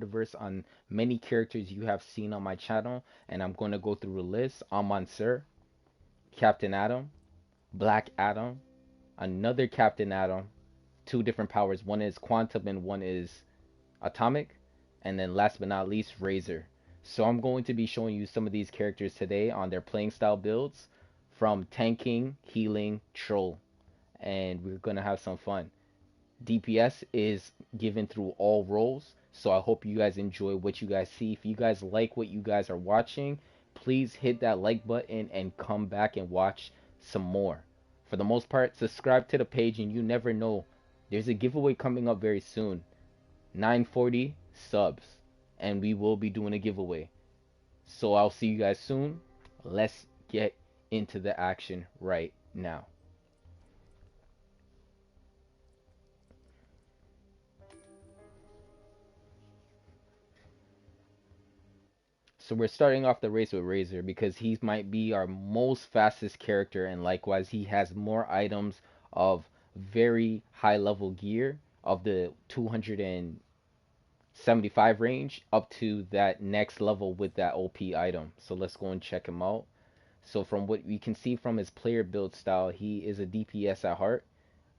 Wonderverse on many characters you have seen on my channel, and I'm going to go through a list. Amon Sir, Captain Atom, Black Adam, another Captain Atom, two different powers. One is quantum and one is atomic. And then last but not least, Razor. So I'm going to be showing you some of these characters today on their playing style builds from tanking, healing, troll. And we're going to have some fun. DPS is given through all roles. So I hope you guys enjoy what you guys see. If you guys like what you guys are watching, please hit that like button and come back and watch some more. For the most part, subscribe to the page and you never know. There's a giveaway coming up very soon. 940 subs. And we will be doing a giveaway. So I'll see you guys soon. Let's get into the action right now. So we're starting off the race with Razor because he might be our most fastest character, and likewise he has more items of very high level gear of the 275 range up to that next level with that OP item. So let's go and check him out. So from what we can see from his player build style, he is a DPS at heart.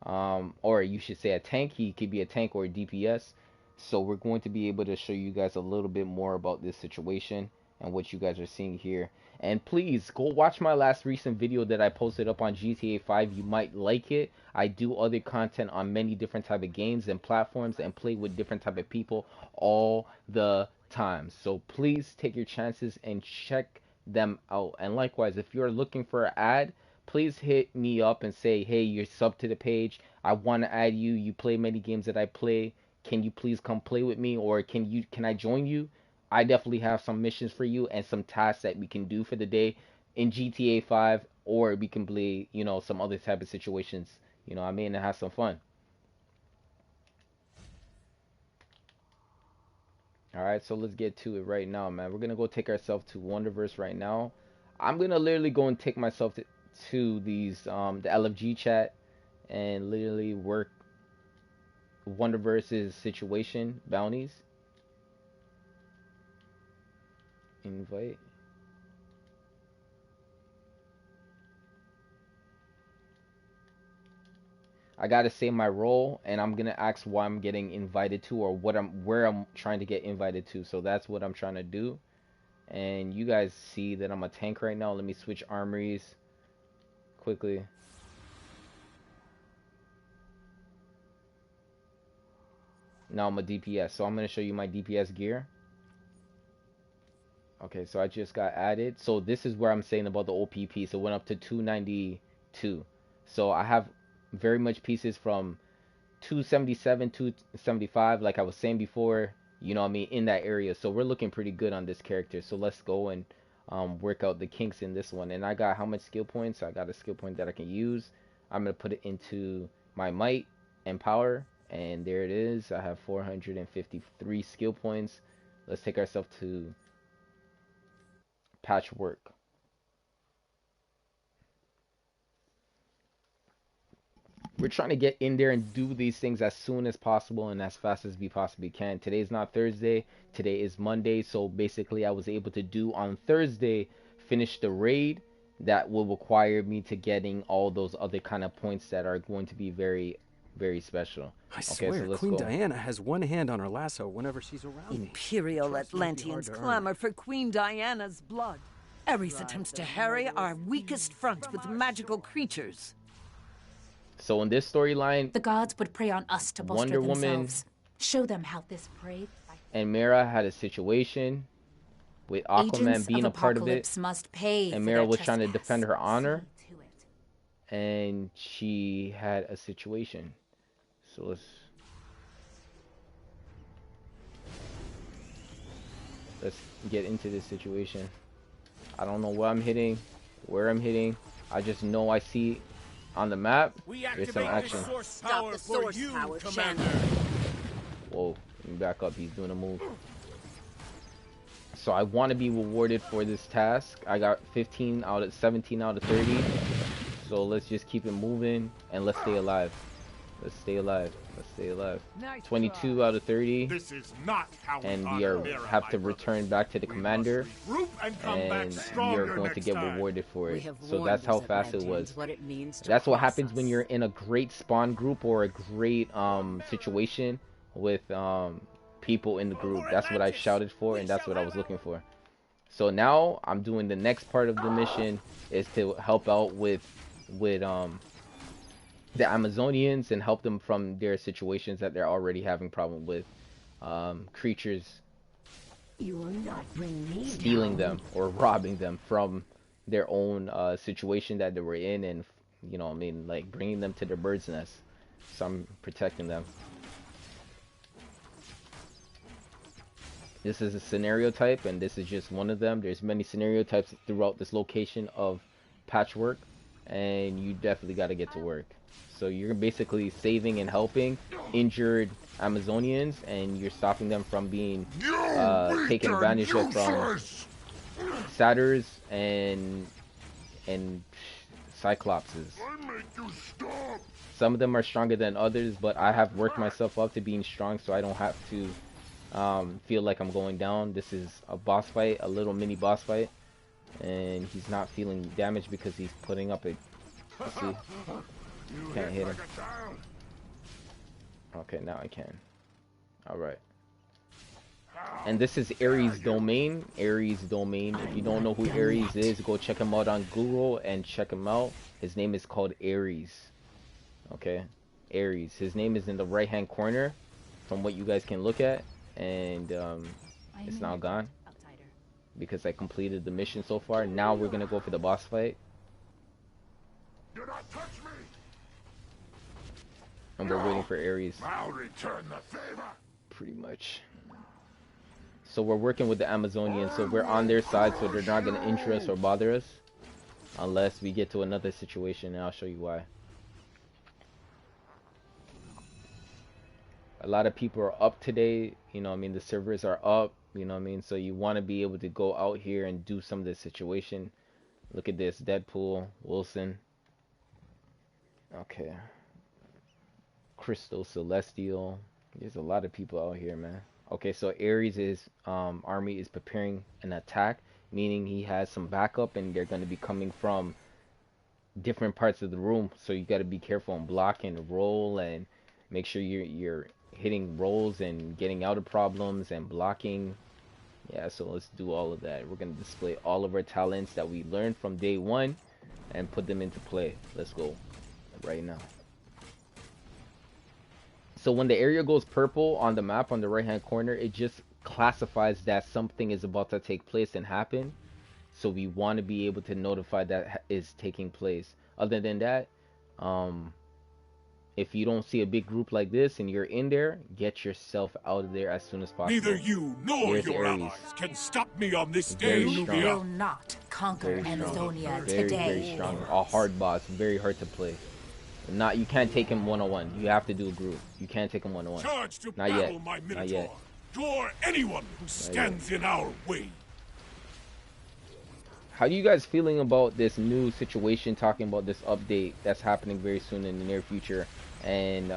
Or you should say a tank. He could be a tank or a DPS. So we're going to be able to show you guys a little bit more about this situation and what you guys are seeing here. And please go watch my last recent video that I posted up on GTA 5. You might like it. I do other content on many different type of games and platforms and play with different type of people all the time. So please take your chances and check them out. And likewise, if you're looking for an ad, please hit me up and say, hey, you're sub to the page. I want to add you. You play many games that I play. Can you please come play with me, or can I join you? I definitely have some missions for you and some tasks that we can do for the day in GTA 5, or we can play, some other type of situations. I mean, and have some fun. All right, so let's get to it right now, man. We're gonna go take ourselves to Wonderverse right now. I'm gonna literally go and take myself to these the LFG chat and literally work Wonderverse's situation bounties. Invite. I gotta say my role, and I'm gonna ask why I'm getting invited to, or where I'm trying to get invited to. So that's what I'm trying to do. And you guys see that I'm a tank right now. Let me switch armories quickly. Now I'm a DPS, so I'm gonna show you my DPS gear. Okay, so I just got added. So this is where I'm saying about the OPP. So it went up to 292. So I have very much pieces from 277, 275, like I was saying before, what I mean, in that area. So we're looking pretty good on this character. So let's go and work out the kinks in this one. And I got how much skill points? I got a skill point that I can use. I'm going to put it into my might and power. And there it is. I have 453 skill points. Let's take ourselves to Patchwork. We're trying to get in there and do these things as soon as possible and as fast as we possibly can. Today's not Thursday. Today is Monday. So basically I was able to do on Thursday, finish the raid that will require me to getting all those other kind of points that are going to be very, very special. I swear, so Queen Diana has one hand on her lasso whenever she's around. Imperial Atlanteans clamor for Queen Diana's blood. Ares attempts to harry our weakest front with magical creatures. So in this storyline, the gods would prey on us to bolster Wonder Woman themselves. Show them how this prey and Mera had a situation with Aquaman being a part of it. Must pay and Mera was trying to defend her honor. And she had a situation. So let's get into this situation. I don't know what I'm hitting, where I'm hitting. I just know I see on the map there's some action. Stop the source power, Commander. Whoa, let me back up. He's doing a move. So I want to be rewarded for this task. I got 17 out of 30. So let's just keep it moving and let's stay alive. Let's stay alive. Let's stay alive. Nice 22 try. out of 30. This is not how And we we are honor have to my return brothers. back to the We commander, must regroup and come back and we are stronger going to next get time. rewarded for We it. have So warned that's how these fast it Atlanteans was. what it means to That's what cross happens when us. you're in a great spawn group or a great situation with people in the group. That's what I shouted for, and that's what I was looking for. So now I'm doing the next part of the mission is to help out with the Amazonians and help them from their situations that they're already having problem with creatures You will not bring me stealing down. them or robbing them from their own situation that they were in, and you know what I mean, like bringing them to their bird's nest. So I'm protecting them. This is a scenario type, and this is just one of them. There's many scenario types throughout this location of Patchwork, and you definitely got to get to work. So you're basically saving and helping injured Amazonians, and you're stopping them from being taken advantage of from satyrs and cyclopses. Some of them are stronger than others, but I have worked myself up to being strong, so I don't have to feel like I'm going down. This is a boss fight, a little mini boss fight, and he's not feeling damage because he's putting up a. Let's see, can't hit him. Okay, now I can. All right. And this is Ares domain. Ares domain. If you don't know who Ares is, go check him out on Google and check him out. His name is called Ares. Okay, Ares. His name is in the right-hand corner, from what you guys can look at. And it's now gone because I completed the mission so far. Now we're gonna go for the boss fight. Do not touch me. And we're waiting for Ares. I'll return the favor. Pretty much. So we're working with the Amazonians, so we're on their side, so they're not gonna injure us or bother us unless we get to another situation, and I'll show you why. A lot of people are up today, you know what I mean, the servers are up, you know what I mean, so you want to be able to go out here and do some of this situation. Look at this, Deadpool, Wilson, okay, Crystal, Celestial. There's a lot of people out here, man. Okay, so Ares is army is preparing an attack, meaning he has some backup, and they're going to be coming from different parts of the room, so you got to be careful and block and roll and make sure you're hitting rolls and getting out of problems and blocking. Yeah, so let's do all of that. We're going to display all of our talents that we learned from day one and put them into play. Let's go right now. So when the area goes purple on the map on the right hand corner, it just classifies that something is about to take place and happen. So we want to be able to notify that is taking place. Other than that, if you don't see a big group like this and you're in there, get yourself out of there as soon as possible. Neither you nor Here's your Ares. allies can stop me on this Very day, strong. We will Nubia. not conquer Very strong. Amazonia Very, today. very strong. A hard boss, very hard to play. Not, you can't take him one-on-one. You have to do a group. You can't take him one-on-one. Charge to Not battle, yet. my Not Minotaur. yet. Draw anyone who stands in our way. How are you guys feeling about this new situation, talking about this update that's happening very soon in the near future, and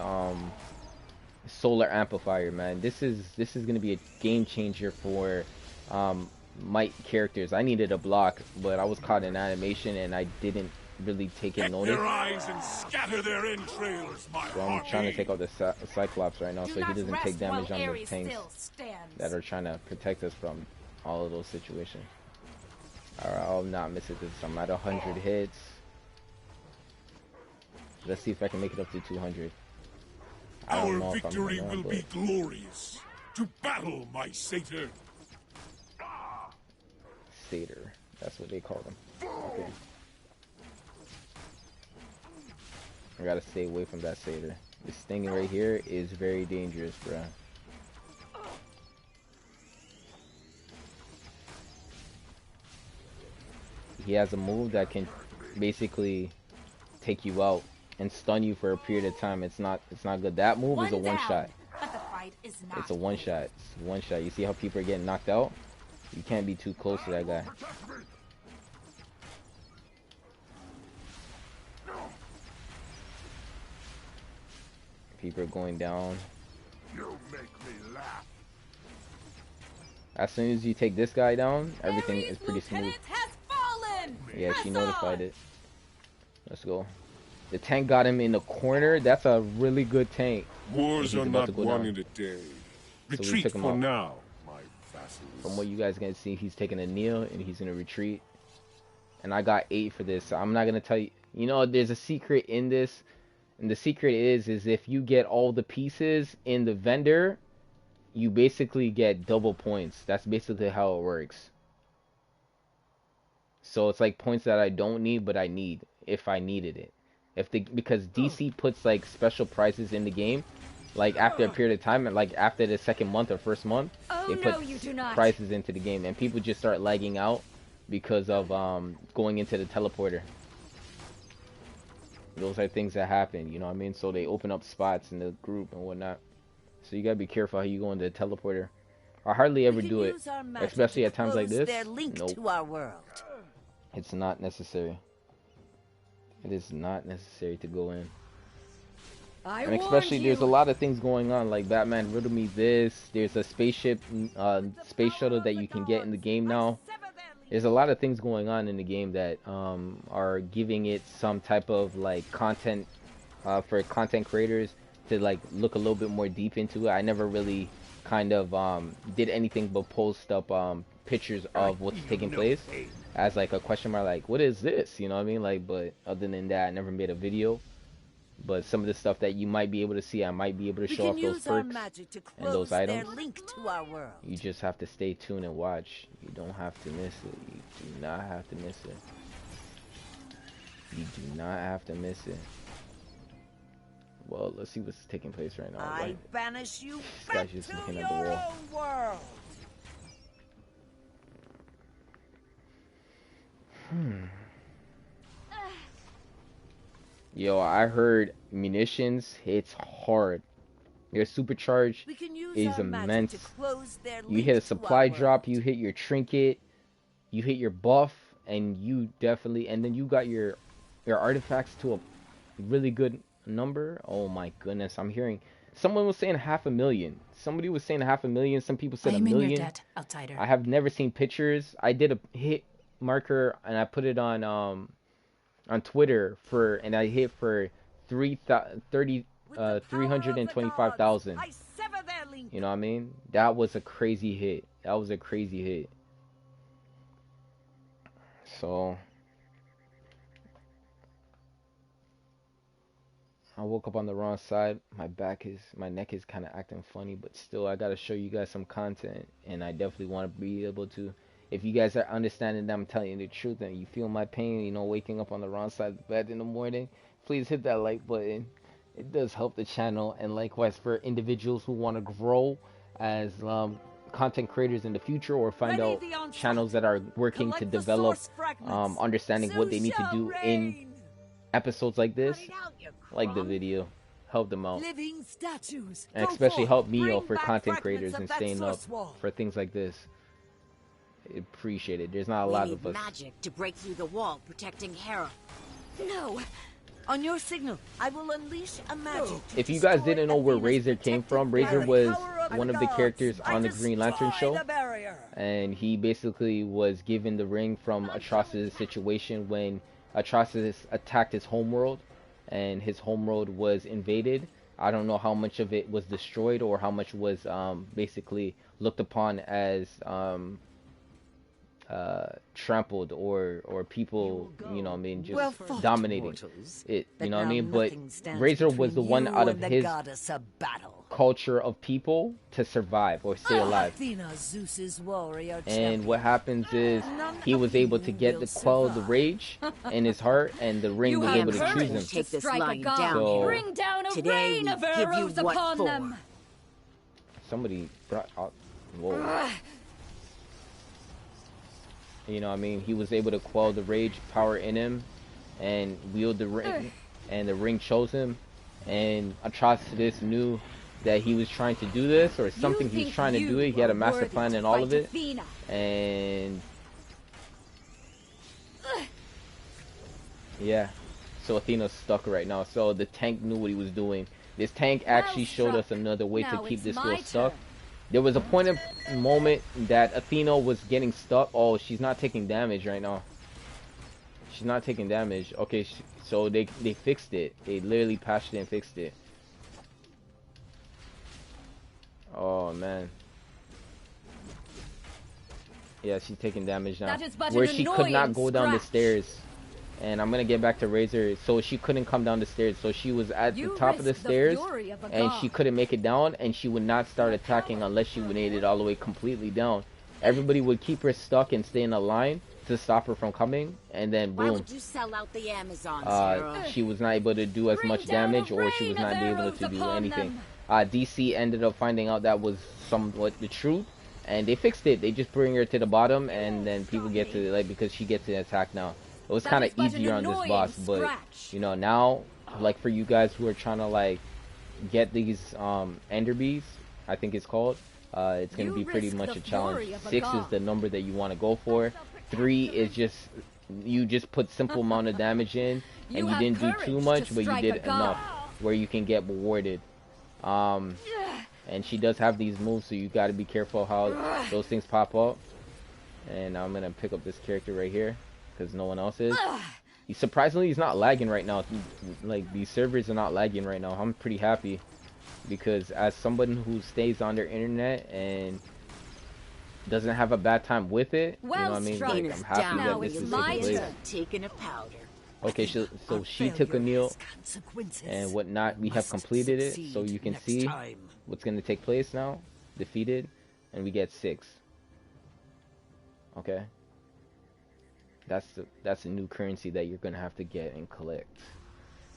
solar amplifier, man? This is going to be a game changer for my characters. I needed a block, but I was caught in animation and I didn't really take it notice. Their eyes and scatter their entrails, my So I'm trying to take out the Cyclops right now, so he doesn't take damage on the tanks that are trying to protect us from all of those situations. Alright, I'll not miss it this time. I'm at 100 hits. Let's see if I can make it up to 200. I don't know Our if I'm victory gonna, will but be glorious. To battle, my satyr. Satyr. That's what they call them. Okay. I gotta stay away from that satyr. This thing right here is very dangerous, bruh. He has a move that can basically take you out and stun you for a period of time. It's not good. That move is a one shot. But the fight is not. It's a one shot. It's one shot. You see how people are getting knocked out? You can't be too close to that guy. People are going down. You make me laugh. As soon as you take this guy down, everything is pretty smooth. Has fallen. Yeah, she Press notified on. it. Let's go. The tank got him in the corner. That's a really good tank. Wars He's are about not to go won down. in a day. we Retreat took him for out. now, my vassals. From what you guys can see, he's taking a kneel and he's gonna retreat. And I got 8 for this, so I'm not gonna tell you. You know, there's a secret in this, and the secret is if you get all the pieces in the vendor, you basically get double points. That's basically how it works. So it's like points that I don't need, but I need if I needed it. Because DC puts like special prizes in the game, like after a period of time, and like after the second month or first month, they put prizes into the game, and people just start lagging out because of going into the teleporter. Those are things that happen, you know what I mean? So they open up spots in the group and whatnot. So you gotta be careful how you go into the teleporter. I hardly ever do it, especially at times like this. Nope. To our world. It's not necessary. It is not necessary to go in. And especially there's a lot of things going on, like Batman riddle me this. There's a spaceship, space shuttle that you can get in the game now. There's a lot of things going on in the game that are giving it some type of like content for content creators to like look a little bit more deep into it. I never really kind of did anything but post up pictures of what's taking place as like a question mark, like what is this, you know what I mean? Like, but other than that, I never made a video. But some of the stuff that you might be able to see, I might be able to show off those perks and those items. You just have to stay tuned and watch. You don't have to miss it. You do not have to miss it. You do not have to miss it. Well, let's see what's taking place right now. I banish you This back guy's just to looking your at the wall. own world. Yo, I heard munitions hits hard. Their supercharge We can use is our magic immense. to close their You link hit a to supply our drop, world. you hit your trinket, you hit your buff, and you definitely, and then you got your artifacts to a really good number. Oh my goodness, I'm hearing someone was saying 500,000. Somebody was saying 500,000. Some people said I a am in your million. debt, outsider. I have never seen pictures. I did a hit marker and I put it on Twitter and I hit for 325,000. I sever their link. You know what I mean? That was a crazy hit. That was a crazy hit. So I woke up on the wrong side. My neck is kind of acting funny, but still I got to show you guys some content, and I definitely want to be able to. If you guys are understanding that I'm telling you the truth and you feel my pain, you know, waking up on the wrong side of the bed in the morning, please hit that like button. It does help the channel, and likewise for individuals who want to grow as content creators in the future, or find out channels that are working to develop understanding what they need to do in episodes like this. Like the video, help them out, Living statues. and Go especially forth. help me Bring out for back content fragments creators of and that staying up source wall. for things like this. Appreciate it. There's not a We lot need of us. magic to break through the wall protecting Hera. No. On your signal, I will unleash a magic. If you guys didn't know where Athena's Razor came from, protected Razor by the was power of one of the gods. characters I on the Green Lantern destroy show, the barrier. and he basically was given the ring from Atrocitus' situation when Atrocitus attacked his homeworld, and his homeworld was invaded. I don't know how much of it was destroyed or how much was basically looked upon as trampled or people, you know what I mean, just Well fought, dominating mortals. it, But you know what I now mean? But nothing stands Razor was between the one you out of and the his goddess of battle. culture of people to survive or stay alive. Athena, Zeus's warrior And champion. what happens is he was able to get the quell the rage in his heart, and the ring You was have able to courage choose We'll him. take this Strike a lying god. down, So- Hera. Bring down a Today rain we of give you arrows what upon for. them. Somebody brought out, whoa. You know what I mean? He was able to quell the rage power in him and wield the ring, and the ring chose him. And Atrocitus knew that he was trying to do this, or something he was trying to do it. He had a master plan and all of it. And yeah, so Athena's stuck right now. So the tank knew what he was doing. This tank actually showed us another way to keep this girl stuck. There was a point of moment that Athena was getting stuck. Oh, she's not taking damage right now. She's not taking damage. Okay, so they fixed it. They literally patched it and fixed it. Oh man. Yeah, she's taking damage now. Where she could not go down the stairs. And I'm gonna get back to Razor. So she couldn't come down the stairs. So she was at the top of the stairs, and she couldn't make it down, and she would not start attacking unless she made it all the way completely down. Everybody would keep her stuck and stay in a line to stop her from coming, and then boom. Why would you sell out the Amazons, she was not able to do as much damage, or she was not able to do anything. DC ended up finding out that was somewhat the truth, and they fixed it. They just bring her to the bottom, and then people get to, like, because she gets to attack now. It was kind of easier on this boss, but you know, now, like, for you guys who are trying to like get these Ender Bees, I think it's called, it's gonna be pretty much a challenge. 6 is the number that you want to go for. 3 is just, you just put simple amount of damage in, and you didn't do too much, but you did enough where you can get rewarded. And she does have these moves, so you got to be careful how those things pop up. And I'm gonna pick up this character right here, because no one else is. Surprisingly, he's not lagging right now. Like, these servers are not lagging right now. I'm pretty happy, because as someone who stays on their internet and doesn't have a bad time with it, you know what I mean? Like, I'm happy that this is taking place. Taking a powder. Okay, so she took a kneel and whatnot. We have completed it, so you can see what's going to take place now. Defeated, and we get 6. Okay. That's a new currency that you're gonna have to get and collect.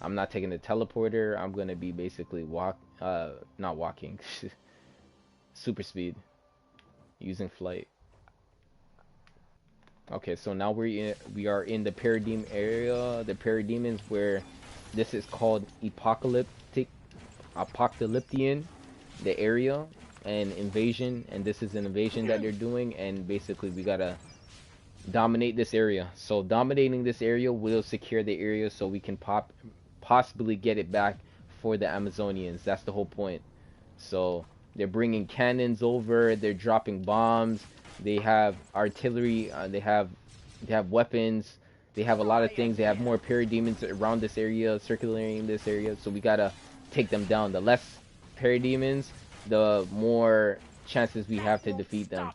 I'm not taking the teleporter. I'm gonna be basically not walking, super speed, using flight. Okay, so now we are in the Parademon area. The Parademons, where this is called Apocalyptian, the area, and invasion. And this is an invasion that they're doing, and basically we gotta dominate this area. So dominating this area will secure the area, so we can possibly get it back for the Amazonians. That's the whole point. So they're bringing cannons over, they're dropping bombs, they have artillery, they have weapons, they have a lot of things. They have more parademons around this area, circulating this area, so we gotta take them down. The less parademons, the more chances we have to defeat them.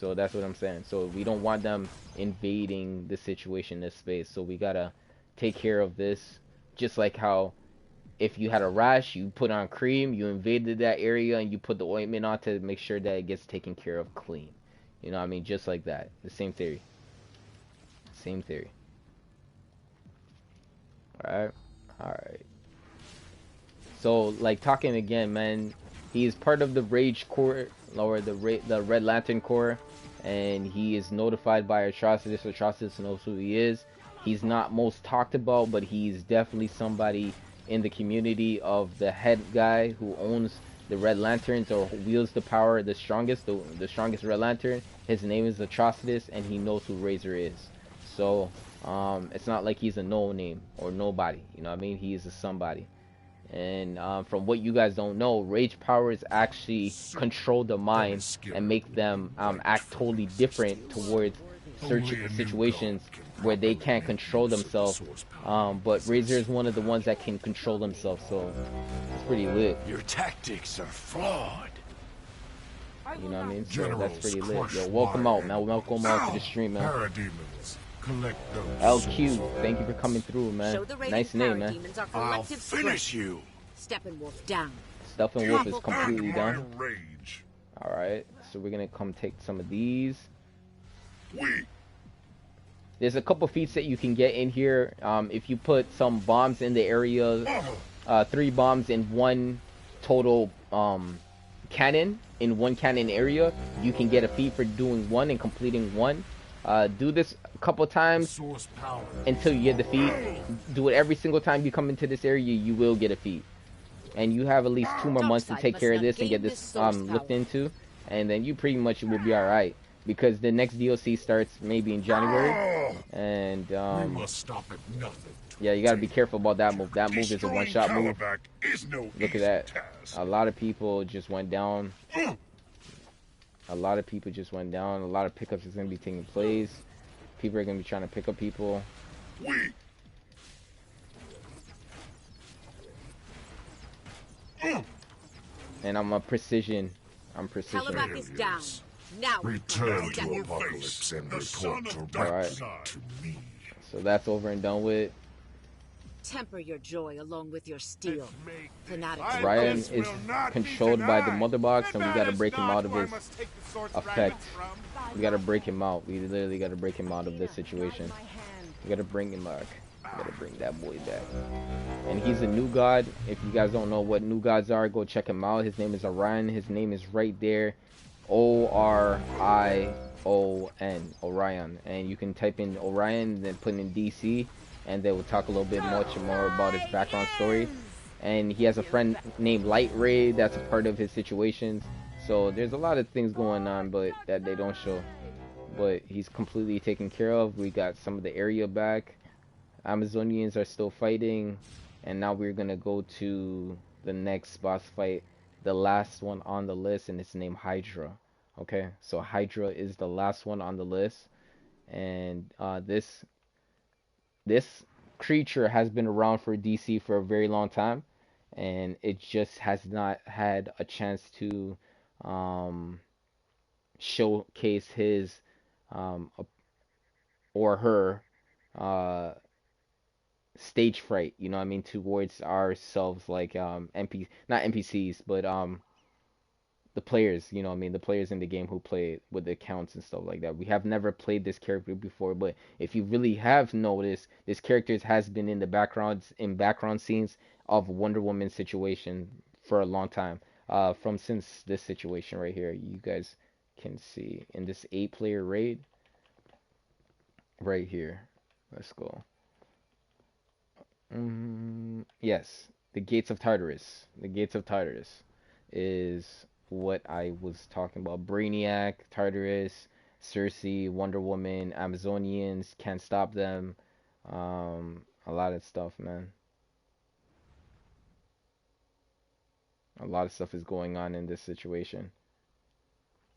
So that's what I'm saying. So we don't want them invading the situation, this space. So we gotta take care of this. Just like how if you had a rash, you put on cream, you invaded that area, and you put the ointment on to make sure that it gets taken care of clean. You know what I mean? Just like that. The same theory. Same theory. Alright. Alright. So, like, talking again, man, he is part of the Rage Corps, or the Red Lantern Corps. And he is notified by Atrocitus. Atrocitus knows who he is. He's not most talked about, but he's definitely somebody in the community of the head guy who owns the Red Lanterns, or wields the power, the strongest Red Lantern. His name is Atrocitus, and he knows who Razor is. So it's not like he's a no name or nobody. You know what I mean? He is a somebody. And from what you guys don't know, rage powers actually control the mind and make them act totally different towards certain situations where they can't control themselves. But Razor is one of the ones that can control themselves, so it's pretty lit. Your tactics are flawed. You know what I mean? So that's pretty lit. Yo, welcome out, man. Welcome out to the stream, man. Parademons, collect those. LQ, thank you for coming through, man. Nice name, man. I'll finish you. Steppenwolf down. Steppenwolf is completely down. Rage. Alright, so we're gonna come take some of these. Weak. There's a couple feats that you can get in here. If you put some bombs in the area, 3 bombs in one total cannon, in one cannon area, you can get a feat for doing 1 and completing 1. Do this a couple times until you get the feat. Do it every single time you come into this area, you will get a feat. And you have at least 2 more months to take care of this and get this looked into, and then you pretty much will be alright. because the next DLC starts maybe in January, and We must stop at nothing. yeah, you gotta be careful about that move. That move is a Destroying one-shot move. Calabac is no Look at easy that. task. A lot of people just went down. A lot of people just went down. A lot of pickups is gonna be taking place. People are gonna be trying to pick up people. We. And I'm a precision. I'm precision. Calabac is down. Now Return step to in. Apocalypse and The son report of Alright. dark to me. So that's over and done with. Temper your joy along with your steel. Fanatics. Ryan is controlled by the mother box, and we gotta break him out of his effect. We gotta break him out. We literally gotta break him out of this situation. We gotta bring him back. We gotta bring that boy back. And he's a new god. If you guys don't know what new gods are, go check him out. His name is Orion. His name is right there. Orion. Orion. And you can type in Orion and then put in DC, and they will talk a little bit much more about his background story. And he has a friend named Light Ray that's a part of his situations. So there's a lot of things going on, but that they don't show. But he's completely taken care of. We got some of the area back. Amazonians are still fighting, and now we're gonna go to the next boss fight, the last one on the list, and it's named Hydra. Okay, so Hydra is the last one on the list, and this creature has been around for DC for a very long time, and it just has not had a chance to showcase his or her stage fright, you know what I mean, towards ourselves, like not NPCs, but the players, you know what I mean, the players in the game who play with the accounts and stuff like that. We have never played this character before, but if you really have noticed, this character has been in the background scenes of Wonder Woman situation for a long time, since this situation right here. You guys can see in this 8-player raid right here. Let's go. Yes, the Gates of Tartarus. The Gates of Tartarus is what I was talking about. Brainiac, Tartarus, Cersei, Wonder Woman, Amazonians, can't stop them. A lot of stuff, man. A lot of stuff is going on in this situation.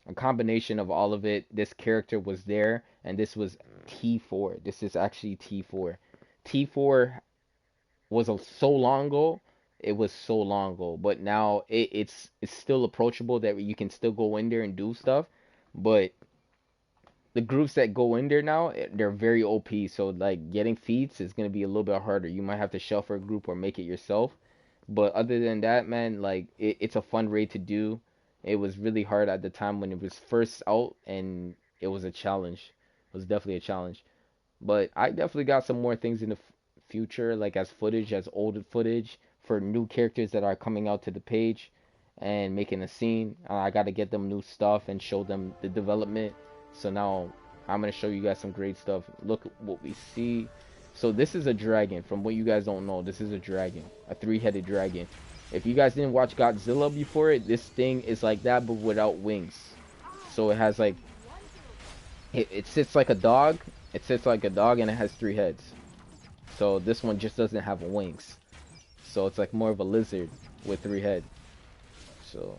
A combination of all of it. This character was there, and this was T4. This is actually T4. T4 was so long ago. It was so long ago, but now it's still approachable, that you can still go in there and do stuff. But the groups that go in there now, they're very OP. So like getting feats is gonna be a little bit harder. You might have to shuffle a group or make it yourself. But other than that, man, like it's a fun raid to do. It was really hard at the time when it was first out, and it was a challenge. It was definitely a challenge. But I definitely got some more things in the future, like as old footage for new characters that are coming out to the page and making a scene. I got to get them new stuff and show them the development. So now I'm going to show you guys some great stuff. Look at what we see. So this is a dragon. From what you guys don't know, this is a dragon, a 3-headed dragon. If you guys didn't watch Godzilla before, this thing is like that but without wings. So it has like, it sits like a dog. It sits like a dog, and it has 3 heads. So this one just doesn't have wings. So it's like more of a lizard with 3 heads. So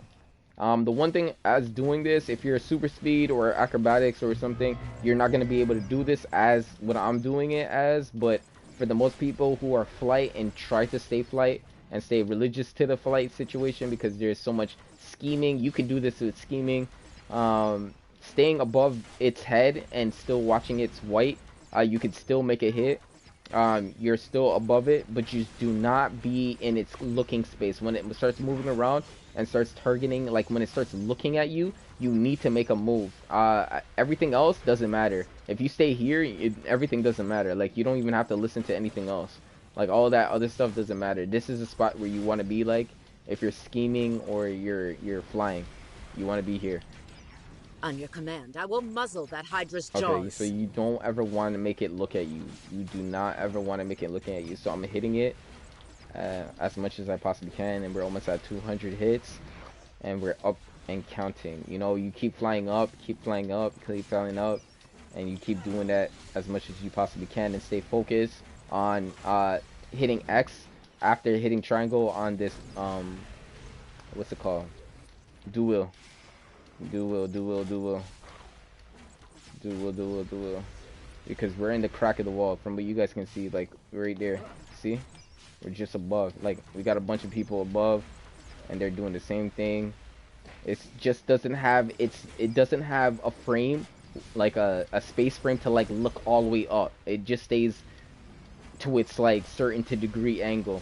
the one thing as doing this, if you're a super speed or acrobatics or something, you're not going to be able to do this as what I'm doing it as. But for the most people who are flight and try to stay flight and stay religious to the flight situation, because there's so much scheming, you can do this with scheming. Staying above its head and still watching its white, you can still make a hit. You're still above it, but you do not be in its looking space. When it starts moving around and starts targeting, like when it starts looking at you, you need to make a move. Everything else doesn't matter. If you stay here, everything doesn't matter. Like, you don't even have to listen to anything else. Like, all that other stuff doesn't matter. This is a spot where you want to be, like, if you're scheming or you're flying. You want to be here. On your command, I will muzzle that Hydra's jaws. Okay, so you don't ever want to make it look at you. You do not ever want to make it looking at you. So I'm hitting it as much as I possibly can, and we're almost at 200 hits, and we're up and counting. You know, you keep flying up, keep flying up, keep flying up, and you keep doing that as much as you possibly can, and stay focused on hitting X after hitting triangle on this what's it called? Dual. Because we're in the crack of the wall. From what you guys can see, like right there. See? We're just above. Like we got a bunch of people above, and they're doing the same thing. It just doesn't have it doesn't have a frame, like a space frame to like look all the way up. It just stays to its like certain to degree angle,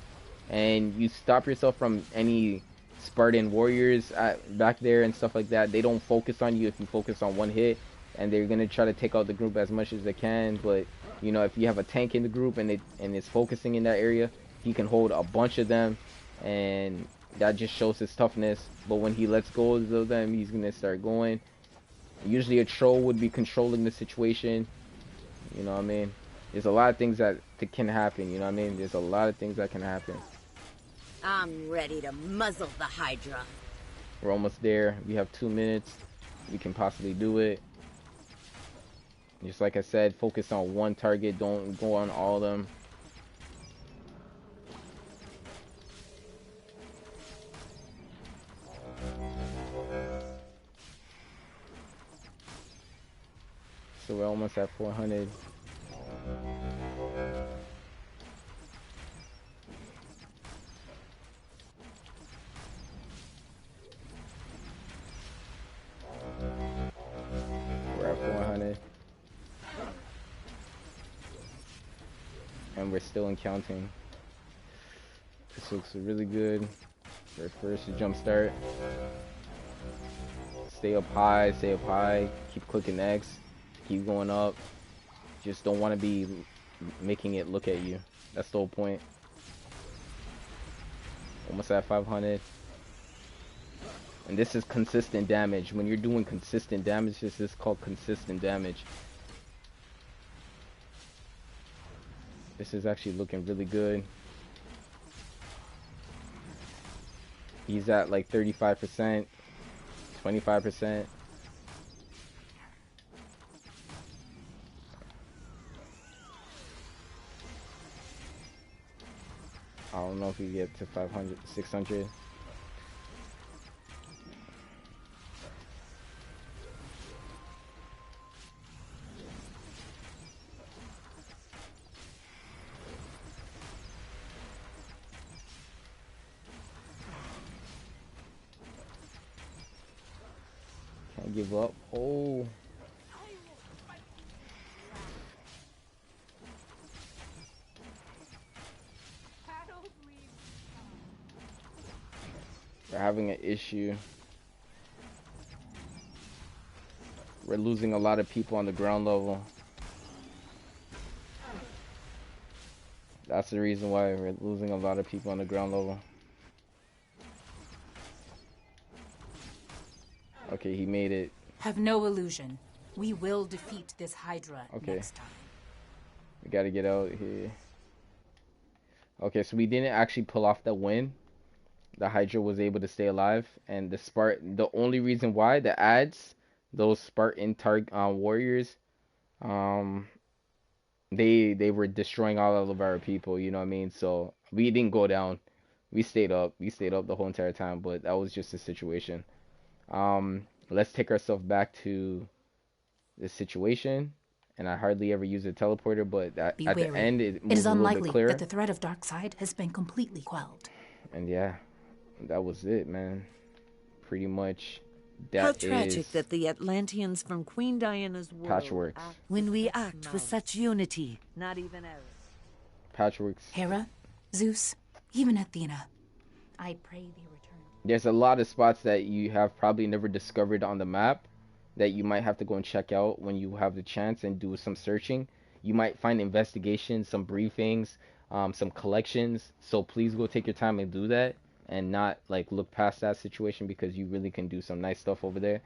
and you stop yourself from any Spartan warriors back there and stuff like that. They don't focus on you if you focus on one hit, and they're gonna try to take out the group as much as they can. But you know, if you have a tank in the group and it's focusing in that area, he can hold a bunch of them, and that just shows his toughness. But when he lets go of them, he's gonna start going. Usually a troll would be controlling the situation. You know what I mean? There's a lot of things that can happen. You know what I mean? There's a lot of things that can happen. I'm ready to muzzle the Hydra. We're almost there. We have 2 minutes. We can possibly do it. Just like I said, focus on one target. Don't go on all of them. So we're almost at 400. We're at 400. And we're still in counting. This looks really good. For first jump start. Stay up high, keep clicking X, keep going up. Just don't want to be making it look at you. That's the whole point. Almost at 500. And this is consistent damage. When you're doing consistent damage, this is called consistent damage. This is actually looking really good. He's at like 35%, 25%. I don't know if we get to 500, 600. Can't give up. Oh. We're having an issue. We're losing a lot of people on the ground level. That's the reason why we're losing a lot of people on the ground level. Okay, he made it. Have no illusion. We will defeat this Hydra next time. We gotta get out here. Okay, so we didn't actually pull off the win. The Hydra was able to stay alive, and the only reason why the ads, those Spartan warriors, they were destroying all of our people, you know what I mean? So we didn't go down. We stayed up the whole entire time, but that was just the situation. Let's take ourselves back to the situation. And I hardly ever use a teleporter, but at the end it moves is a little bit unlikely clearer. that the threat of dark side has been completely quelled. And yeah, that was it, man. Pretty much. How tragic that the Atlanteans from Queen Diana's world Patchworks. when we act with such unity, not even error. Patchworks. Hera, Zeus, even Athena. I pray they return. There's a lot of spots that you have probably never discovered on the map that you might have to go and check out when you have the chance and do some searching. You might find investigations, some briefings, some collections. So please go take your time and do that, and not like look past that situation, because you really can do some nice stuff over there.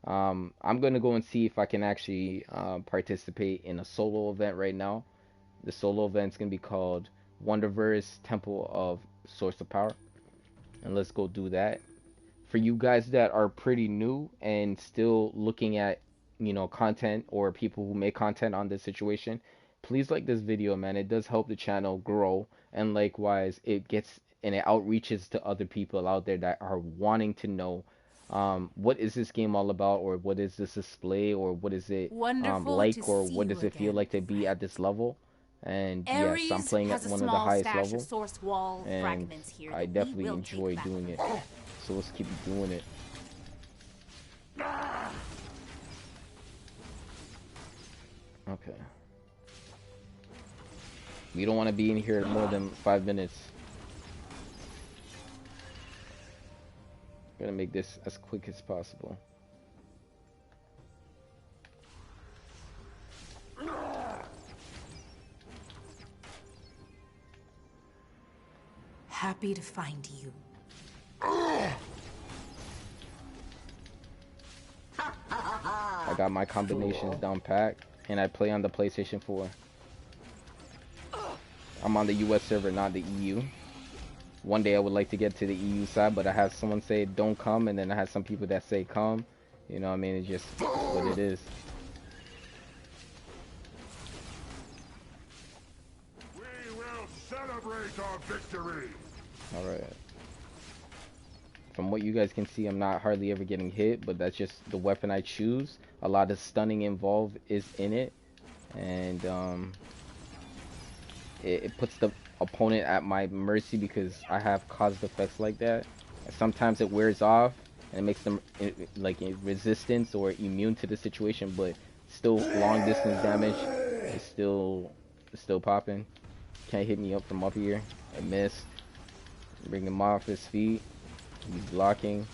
I'm gonna go and see if I can actually participate in a solo event right now. The solo event's gonna be called Wonderverse Temple of Source of Power, and let's go do that. for you guys that are pretty new and still looking at, content or people who make content on this situation, please like this video, man. It does help the channel grow, and likewise, it gets and it outreaches to other people out there that are wanting to know what is this game all about, or what is this display, or what is it Wonderful to like, or see what you does it feel again. like to be at this level. And yes, I'm Ares playing at has a one of the small highest stash of level, source wall and fragments here I that we definitely will enjoy take back. doing it. So let's keep doing it. Okay. We don't want to be in here more than 5 minutes. I'm gonna make this as quick as possible. Happy to find you. I got my combinations down packed, and I play on the PlayStation 4. I'm on the US server, not the EU. One day I would like to get to the EU side, but I have someone say don't come, and then I have some people that say come. You know what I mean? It's just what it is. We will celebrate our victory. Alright. From what you guys can see, I'm not hardly ever getting hit, but that's just the weapon I choose. A lot of stunning involved is in it, and it puts the opponent at my mercy because I have caused effects like that. And sometimes it wears off and it makes them like in resistance or immune to the situation, but still long distance damage is still popping. Can't hit me up from up here. I missed. Bring him off his feet. He's blocking.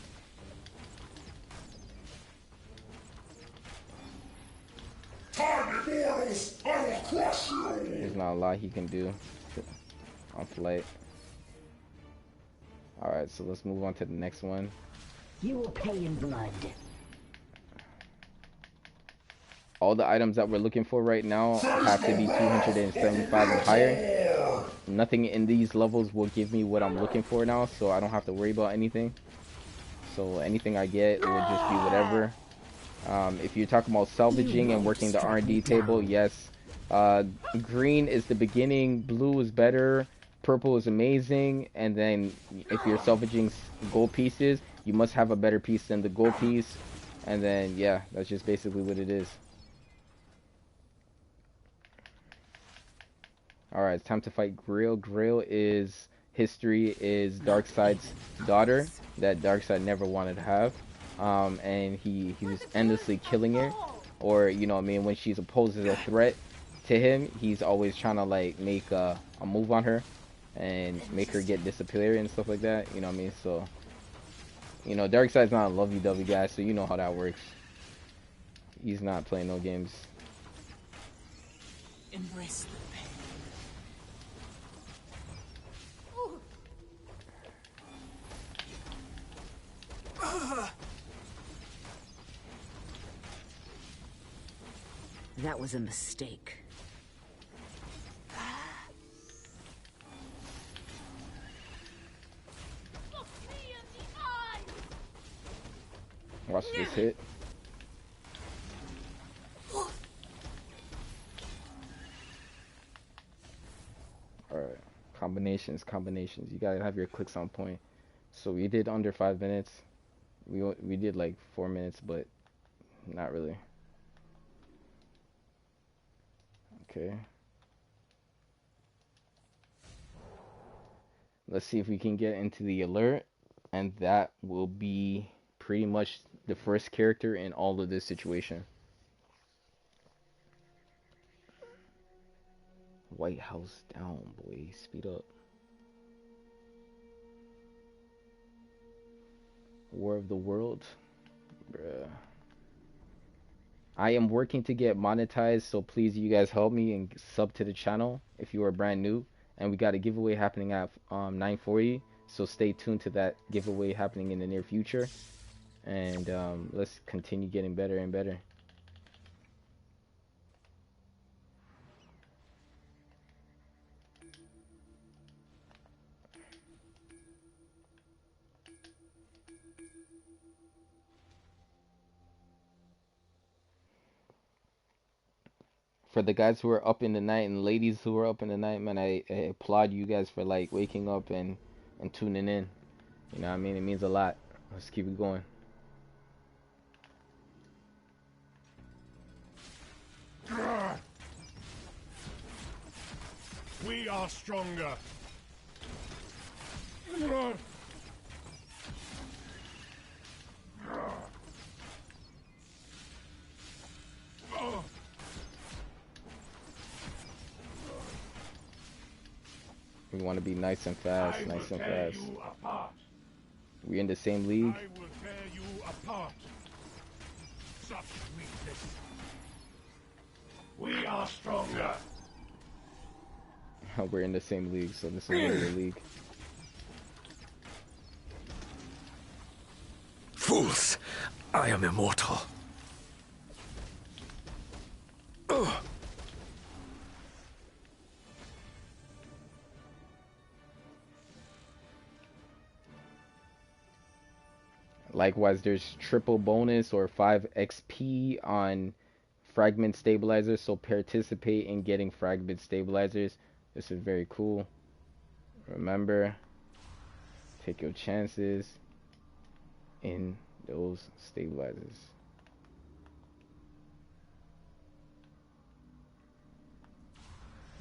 Target mortals, I will crush you. There's not a lot he can do on flight. Alright, so let's move on to the next one. You will pay in blood. All the items that we're looking for right now have to be 275 and higher. Nothing in these levels will give me what I'm looking for now, so I don't have to worry about anything. So anything I get will just be whatever. If you're talking about salvaging and working the R&D table, yes. Green is the beginning, blue is better, purple is amazing, and then if you're salvaging gold pieces, you must have a better piece than the gold piece. And then, yeah, that's just basically what it is. Alright, it's time to fight Grail. Grail is history, is Darkseid's daughter that Darkseid never wanted to have. And he was endlessly killing her. Or, you know what I mean, when she's posed as a threat to him, he's always trying to like make a move on her and make her get disappeared and stuff like that. You know what I mean? So, you know, Darkseid's not a lovey-dovey guy, so you know how that works. He's not playing no games. Embrace the pain. That was a mistake. Watch this hit. Alright, combinations. You gotta have your clicks on point. So we did under 5 minutes. We did like 4 minutes, but not really. Okay. Let's see if we can get into the alert, and that will be pretty much the first character in all of this situation. White House down, boy. Speed up. War of the Worlds. Bruh. I am working to get monetized, so please you guys help me and sub to the channel if you are brand new. And we got a giveaway happening at 9:40, so stay tuned to that giveaway happening in the near future. And let's continue getting better and better. For the guys who are up in the night and ladies who are up in the night, man, I applaud you guys for like waking up and tuning in. You know what I mean? It means a lot. Let's keep it going. We are stronger. We want to be nice and fast, nice and fast. We in the same league. I will tear you apart. Such weakness. We are stronger. We're in the same league, so this is the league. Fools! I am immortal. Likewise, there's triple bonus or 5 XP on fragment stabilizers, so participate in getting fragment stabilizers. This is very cool. Remember, take your chances in those stabilizers.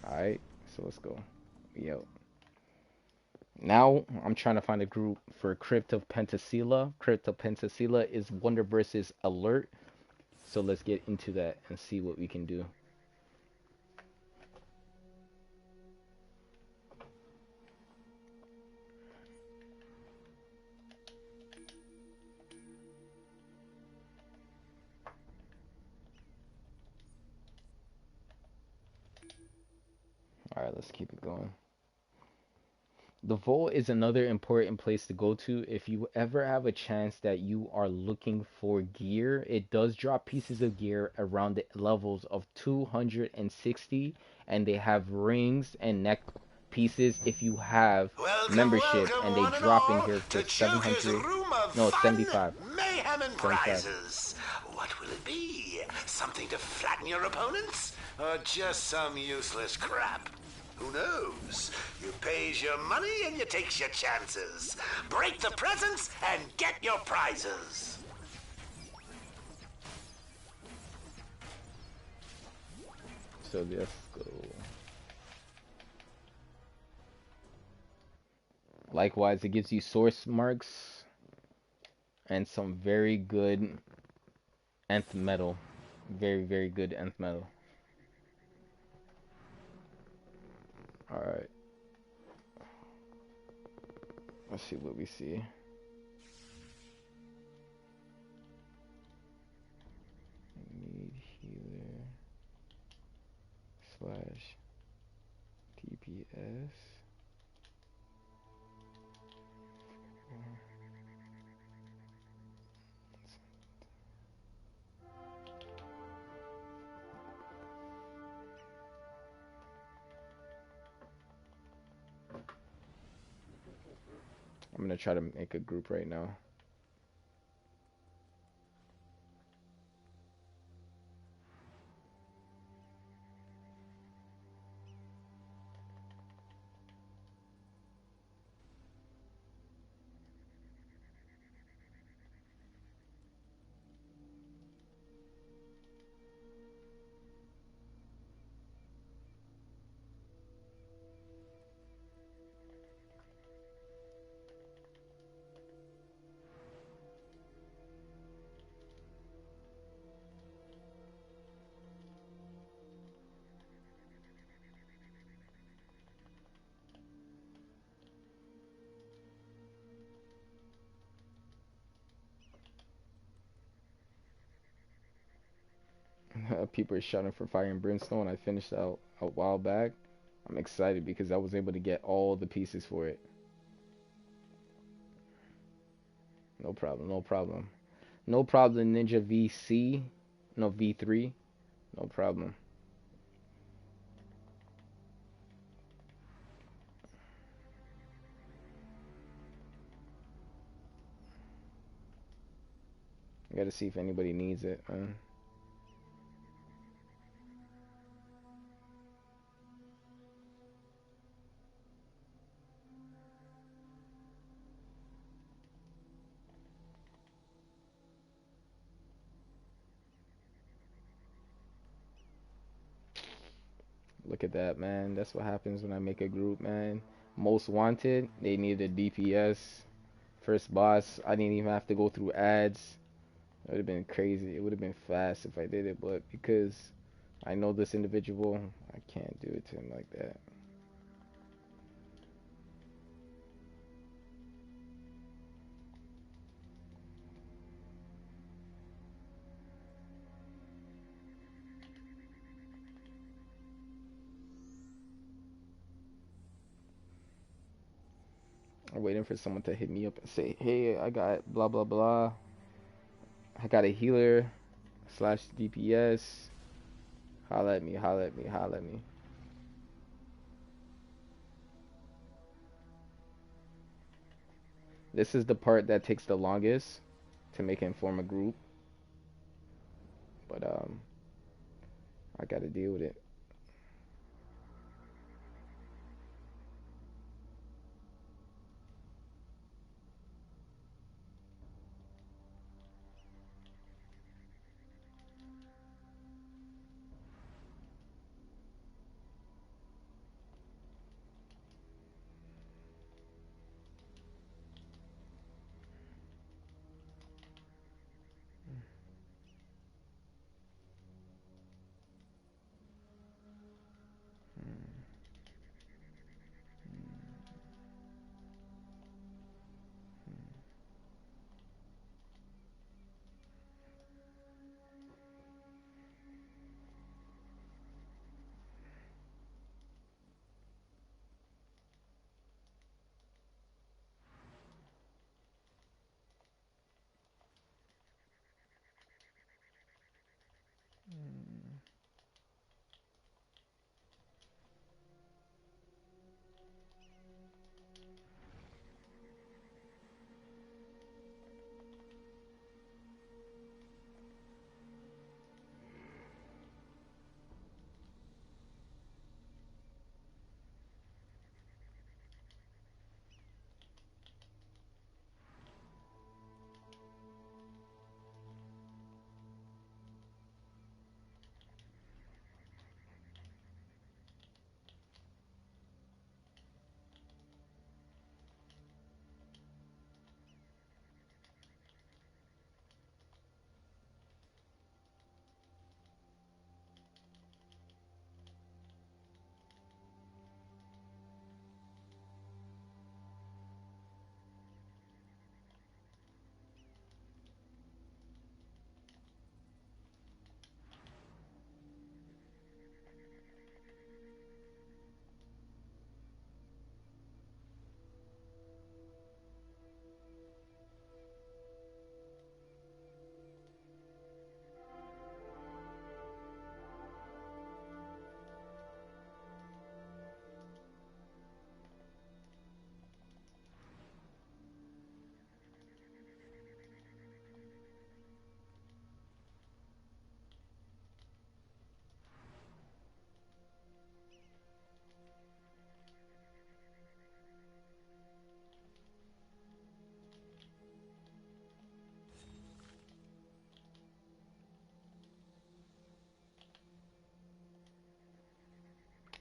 Alright, so let's go. Yo. Now, I'm trying to find a group for Crypt of Pentasila. Crypt of Pentasila is Wonderverse's alert. So let's get into that and see what we can do. Alright, let's keep it going. The vault is another important place to go to if you ever have a chance that you are looking for gear. It does drop pieces of gear around the levels of 260, and they have rings and neck pieces if you have membership, and they drop in here for 700, no, 75. Mayhem and 75. prizes. What will it be? Something to flatten your opponents? Or just some useless crap? Who knows? You pays your money and you takes your chances. Break the presents and get your prizes. So let's go. Likewise, it gives you source marks and some very good nth metal. Very, very good nth metal. Alright. Let's see what we see. Need healer slash TPS. I'm gonna try to make a group right now. People are shouting for Fire and Brimstone. I finished out a while back. I'm excited because I was able to get all the pieces for it. No problem, no problem. No problem, Ninja VC. No, V3. No problem. I gotta see if anybody needs it, man. Look at that, man. That's what happens when I make a group, man. Most wanted, they need a DPS. First boss, I didn't even have to go through ads. It would have been crazy. It would have been fast if I did it, but because I know this individual, I can't do it to him like that. I'm waiting for someone to hit me up and say, hey, I got blah, blah, blah. I got a healer slash DPS. Holla at me, holla at me, holla at me. This is the part that takes the longest to make and form a group. But I gotta deal with it.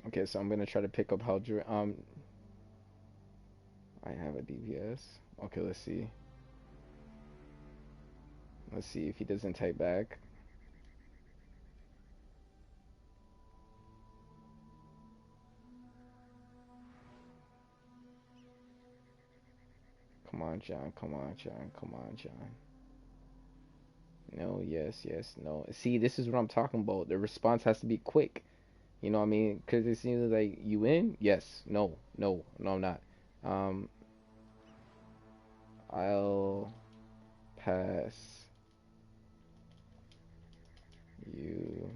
Okay, so I'm gonna try to pick up Haldra. I have a DPS. Okay, let's see. Let's see if he doesn't type back. Come on, John. Come on, John. Come on, John. No, yes, yes, no. See, this is what I'm talking about. The response has to be quick. You know what I mean? Because it seems like, you in? Yes. No. No. No, I'm not. Um, I'll pass you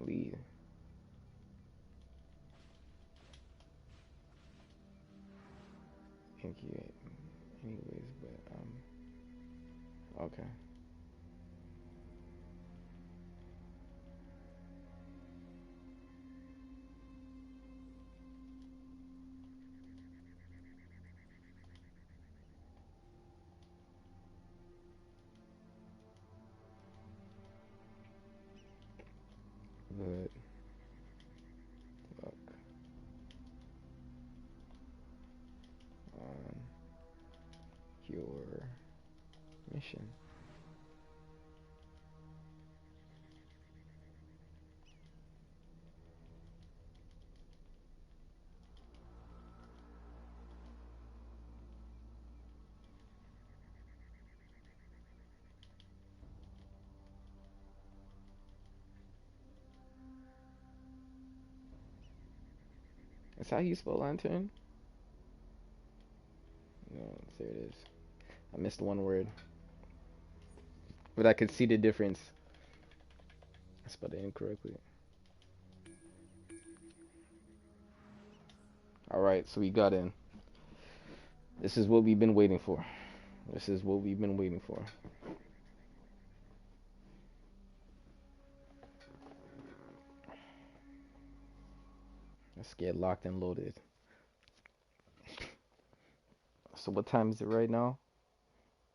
lead. Thank you. Anyways, but okay. But Is that how you spell lantern? No, there it is. I missed one word. But I could see the difference. I spelled it incorrectly. Alright, so we got in. This is what we've been waiting for. This is what we've been waiting for. Let's get locked and loaded. So what time is it right now?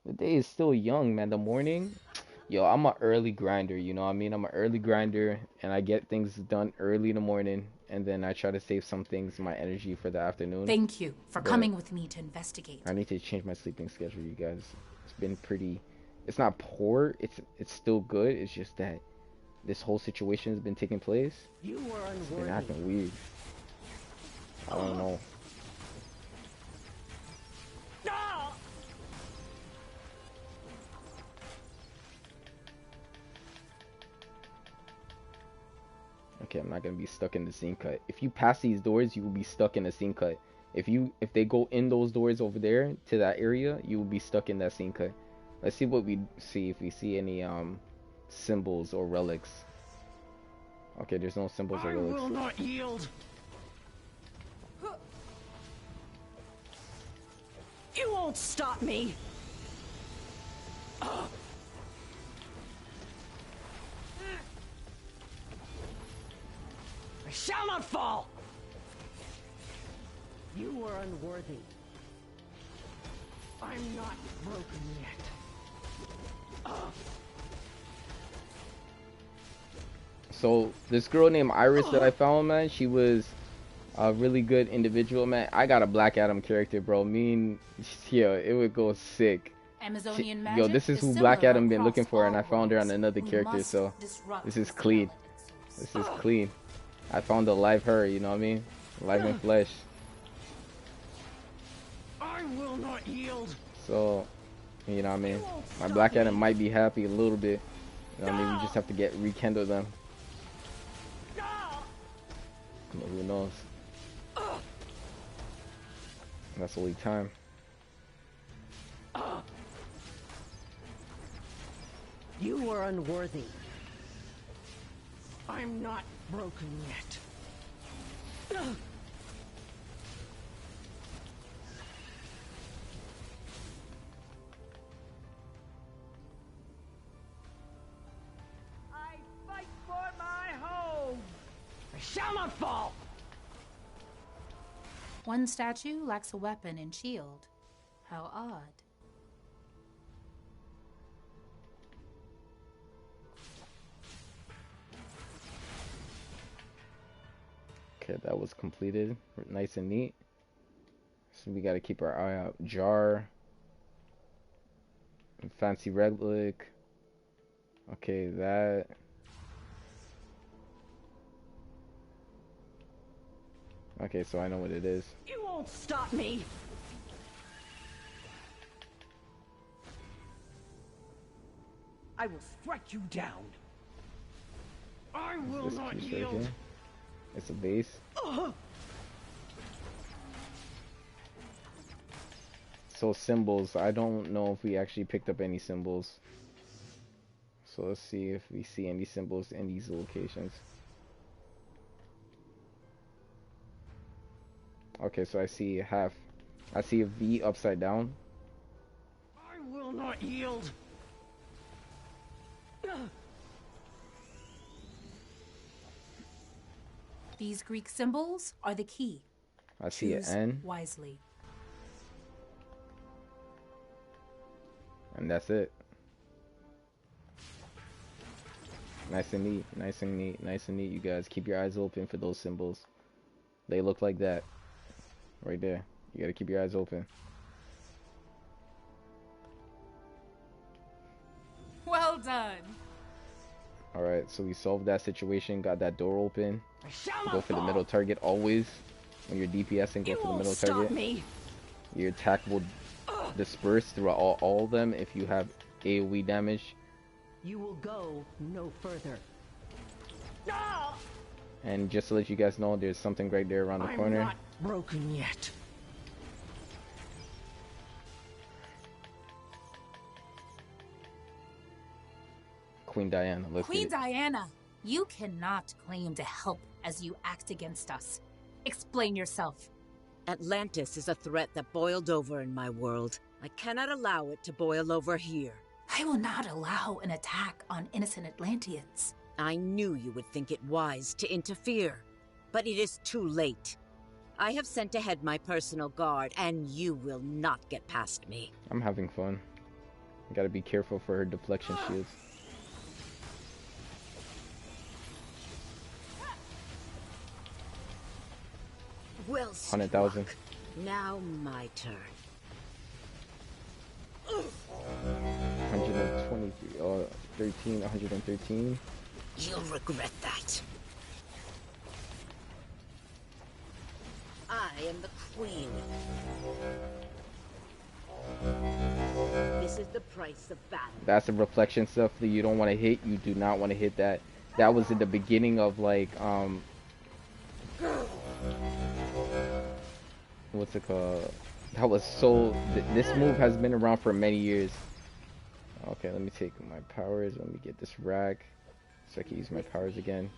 The day is still young, man. The morning, yo, I'm an early grinder, you know what I mean? I'm an early grinder, and I get things done early in the morning, and then I try to save some things, my energy for the afternoon. Thank you for coming with me to investigate. I need to change my sleeping schedule, you guys. It's been pretty, it's not poor, it's still good. It's just that this whole situation has been taking place. You were unworthy. It's been acting weird. I don't know. Okay, I'm not gonna be stuck in the scene cut. If you pass these doors, you will be stuck in the scene cut. If they go in those doors over there to that area, you will be stuck in that scene cut. Let's see what we see, if we see any symbols or relics. Okay, there's no symbols or relics. I will not yield. You won't stop me. I shall not fall. You were unworthy. I'm not broken yet. So this girl named Iris that I found, man, she was a really good individual, man. I got a Black Adam character, bro. Yo, it would go sick. Amazonian magic Yo, this is who Black Adam been looking for, and I found her on another character, so this is clean. This is clean. I found a live her, you know what I mean? Live in flesh. I will not yield. So, you know what I mean? My Black Adam might be happy a little bit. You know what I mean? We just have to rekindle them. Who knows? That's only time. You were unworthy. I'm not broken yet. I fight for my home. I shall not fall. One statue lacks a weapon and shield. How odd. Okay, that was completed. Nice and neat. So we gotta keep our eye out. Jar. Fancy relic. Okay, that. Okay, so I know what it is. You won't stop me. I will strike you down. I will This not piece right yield. here. It's a base. So symbols, I don't know if we actually picked up any symbols. So let's see if we see any symbols in these locations. Okay, so I see half. I see a V upside down. I will not yield. These Greek symbols are the key. I see an Choose N, wisely. and that's it. Nice and neat, nice and neat, nice and neat. You guys keep your eyes open for those symbols. They look like that. Right there. You gotta keep your eyes open. Well done. Alright, so we solved that situation, got that door open. I shall Go not for the fall. middle target always. When you're DPSing, go You for the won't middle stop target. me. Your attack will disperse throughout all of them if you have AoE damage. You will go no further. And just to let you guys know, there's something right there around the corner. I'm not broken yet. Queen Diana. Let's Queen get it. Diana, you cannot claim to help as you act against us. Explain yourself. Atlantis is a threat that boiled over in my world. I cannot allow it to boil over here. I will not allow an attack on innocent Atlanteans. I knew you would think it wise to interfere, but it is too late. I have sent ahead my personal guard, and you will not get past me. I'm having fun. I gotta be careful for her deflection shields. Well, 100,000. Now my turn. 123. Oh, 13. 113. You'll regret that. I am the queen. This is the price of battle. That's the reflection stuff that you don't want to hit. You do not want to hit that. That was in the beginning of like what's it called? That was so. This move has been around for many years. Okay, let me take my powers. Let me get this rack so I can use my powers again.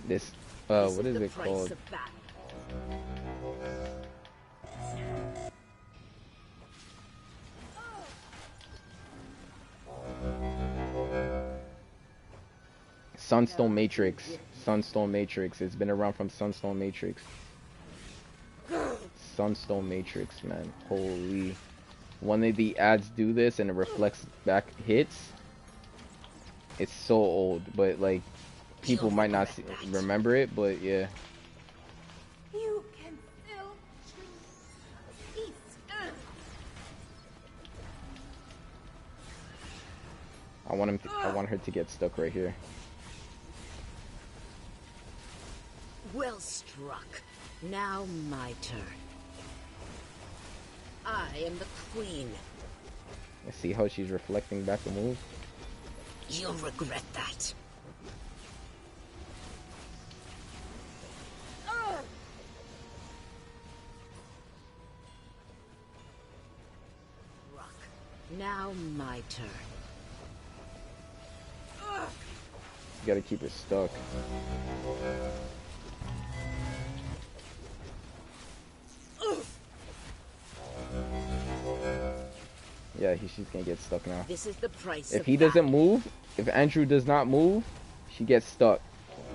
This what is it called? Sunstone Matrix. Sunstone Matrix. It's been around from Sunstone Matrix. Sunstone Matrix, man. Holy. One of the ads do this and it reflects back hits. It's so old, but like people might not remember it, but yeah. You can still choose peace. I want her to get stuck right here. Well struck. Now my turn. I am the queen. I see how she's reflecting back the move. You'll regret that. Rock. Now my turn. You gotta keep it stuck. Yeah, she's gonna get stuck now. This is the price. If he doesn't move, if Andrew does not move, she gets stuck.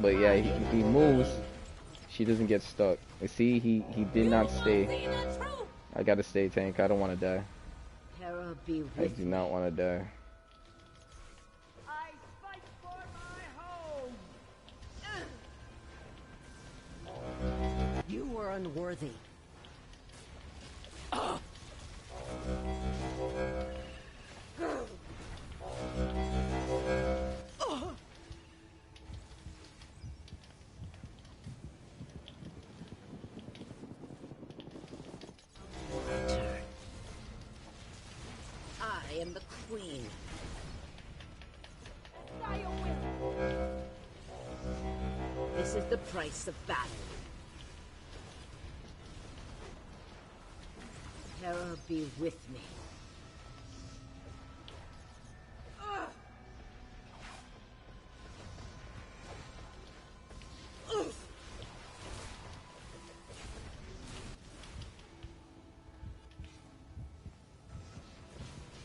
But yeah, if he moves, she doesn't get stuck. You see, he did not stay. I gotta stay, tank. I don't want to die. Hera be with I do not want to die. I fight for my home. You were unworthy. I am the queen. This is the price of battle. Hera be with me.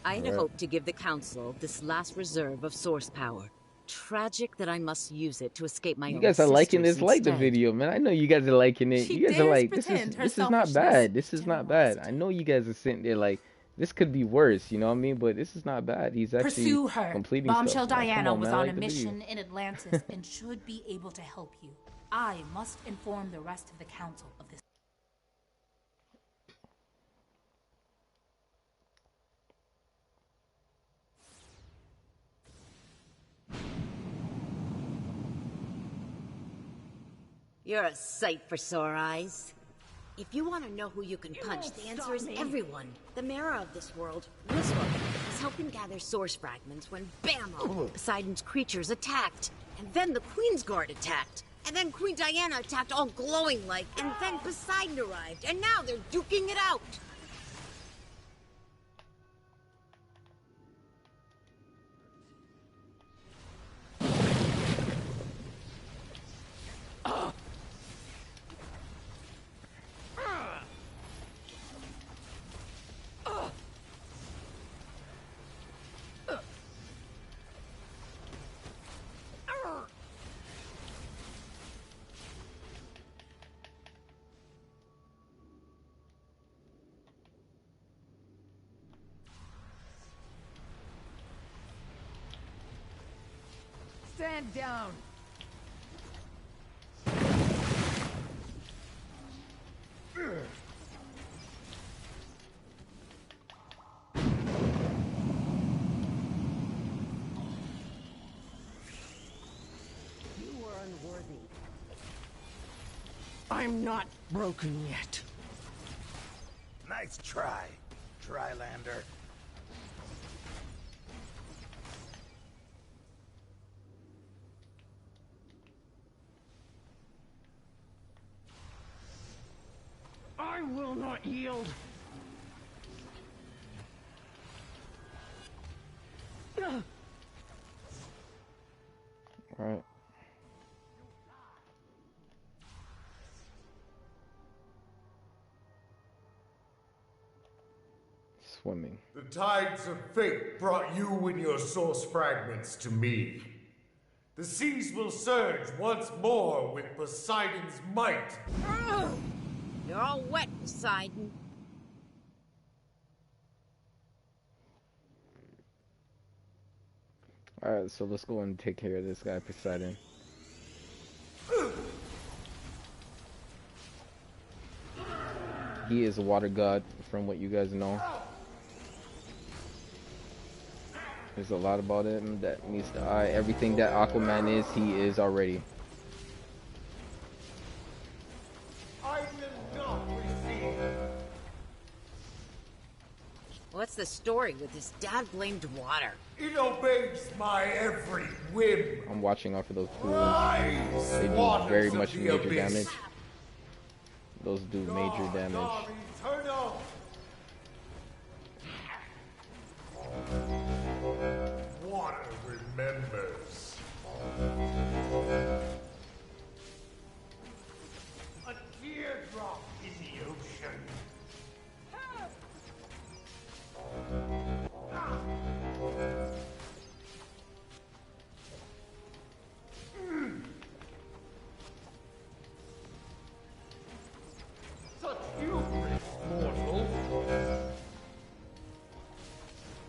I had hoped to give the Council this last reserve of source power. Tragic that I must use it to escape my own You guys are liking sisters this, like the instead. video, man. I know you guys are liking it. She You guys are dares like, pretend her this is not selfishness bad. This is is not bad. generalized. I know you guys are sitting there like, this could be worse, you know what I mean? But this is not bad. He's actually Pursue her. completing Bombshell stuff. Man, come Diana on, was man. on Like a the video. mission in Atlantis and should be able to help you. I must inform the rest of the council of this. You're a sight for sore eyes. If you want to know who you can punch, the answer is everyone. The mirror of this world, Wislook, was helping gather source fragments when bam! Poseidon's creatures attacked. And then the Queen's Guard attacked. And then Queen Diana attacked all glowing like. And then Poseidon arrived. And now they're duking it out. Stand down! You are unworthy. I'm not broken yet. Nice try, Trylander. I will not yield. Alright. Swimming. The tides of fate brought you and your source fragments to me. The seas will surge once more with Poseidon's might. You're all wet, Poseidon. Alright, so let's go and take care of this guy, Poseidon. He is a water god, from what you guys know. There's a lot about him that meets the eye. Everything that Aquaman is, he is already. I will not receive. What's the story with this dad-blamed water? It obeys my every whim. I'm watching out for those pools. Rise, They do waters very of much the major abyss. damage. Those do major damage. God eternal. Water remembers. A teardrop in the ocean. Such hubris, mortal.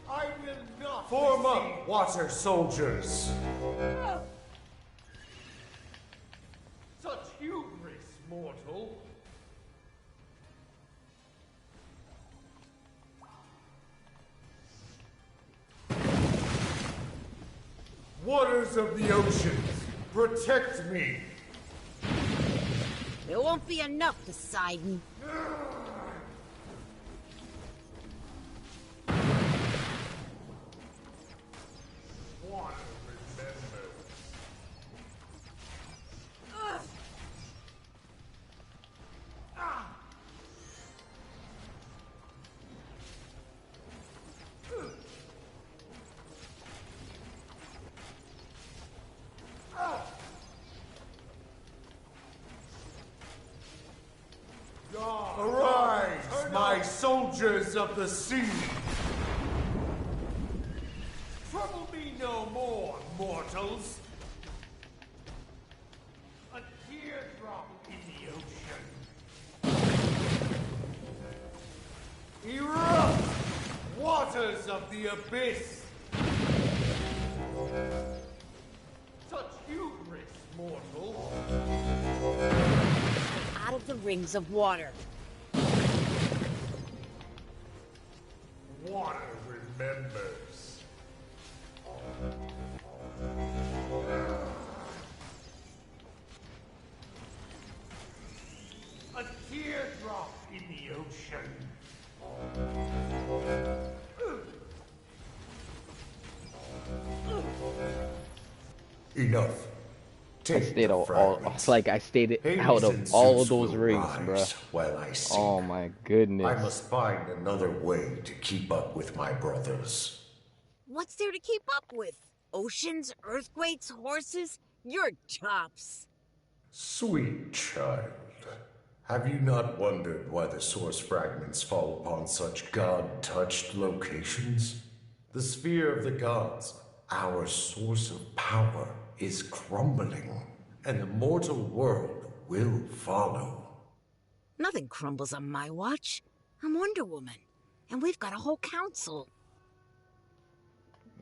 I will not form up, water soldiers. Such hubris, mortal. Waters of the oceans, protect me. There won't be enough, Poseidon. Water remembers. Arise, my soldiers of the sea! Trouble me no more, mortals! A teardrop in the ocean. Erupt, waters of the abyss! Such hubris, mortal! Out of the rings of water. Water remembers. A teardrop Enough. I Take stayed the out fragments. I stayed out Hades of and all of Zeus those will rings, bruh. rise while I sink. Oh my I goodness. must find another way to keep up with my brothers. What's there to keep up with? Oceans, earthquakes, horses? You're tops. Sweet child, have you not wondered why the source fragments fall upon such god-touched locations? The sphere of the gods, our source of power, is crumbling, and the mortal world will follow. Nothing crumbles on my watch. I'm Wonder Woman, and we've got a whole council.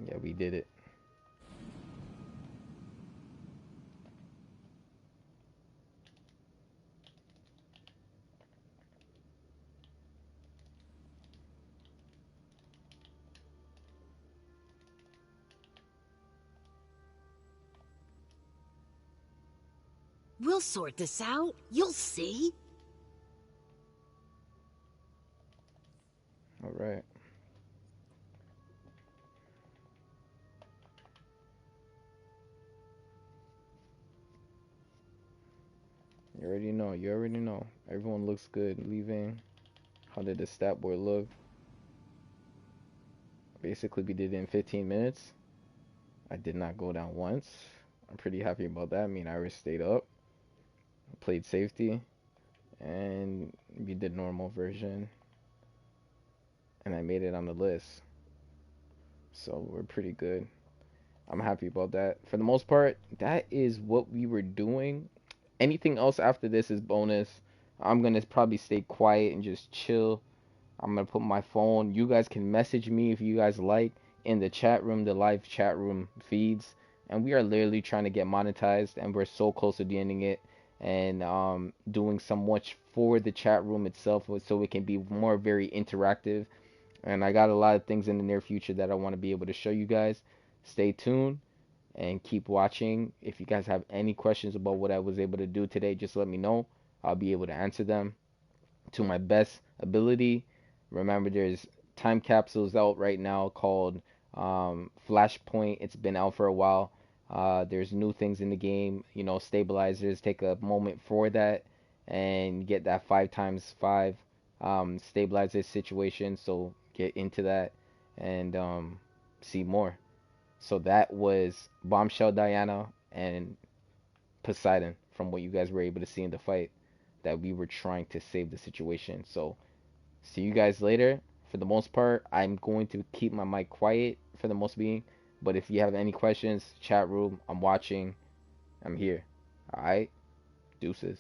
Yeah, we did it. We'll sort this out. You'll see. All right. You already know. You already know. Everyone looks good leaving. How did the stat board look? Basically, we did it in 15 minutes. I did not go down once. I'm pretty happy about that. I mean, I stayed up, played safety, and we did normal version, and I made it on the list. So we're pretty good. I'm happy about that. For the most part, that is what we were doing. Anything else after this is bonus. I'm gonna probably stay quiet and just chill. I'm gonna put my phone. You guys can message me if you guys like in the chat room, the live chat room feeds. And we are literally trying to get monetized, and we're so close to ending it, and doing so much for the chat room itself, so it can be more very interactive. And I got a lot of things in the near future that I want to be able to show you guys. Stay tuned and keep watching. If you guys have any questions about what I was able to do today, just let me know. I'll be able to answer them to my best ability. Remember, there's time capsules out right now called Flashpoint. It's been out for a while. There's new things in the game, you know, stabilizers. Take a moment for that and get that 5x5 stabilizer situation. So get into that and see more. So that was Bombshell Diana and Poseidon, from what you guys were able to see in the fight, that we were trying to save the situation. So see you guys later. For the most part, I'm going to keep my mic quiet for the most being. But if you have any questions, chat room, I'm watching. I'm here. Alright? Deuces.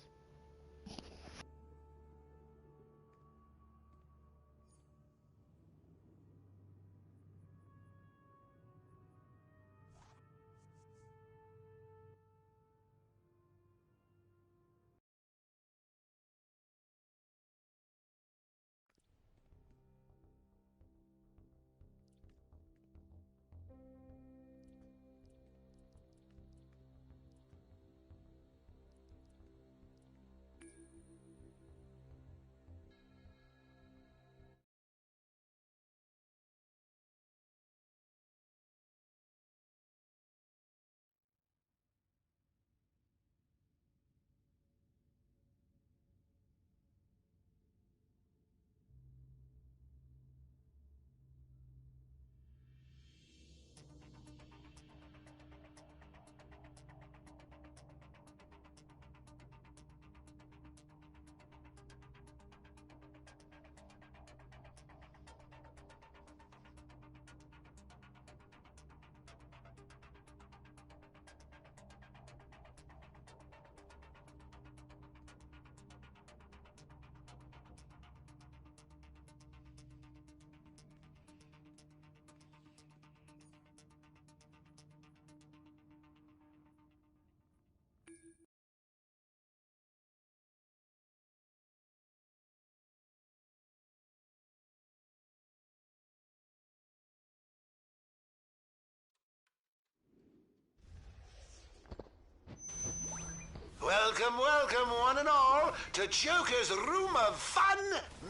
Welcome, welcome, one and all, to Joker's Room of Fun,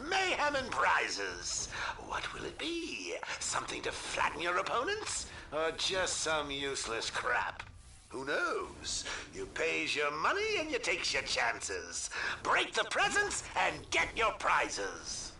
Mayhem, and Prizes. What will it be? Something to flatten your opponents? Or just some useless crap? Who knows? You pays your money and you takes your chances. Break the presents and get your prizes.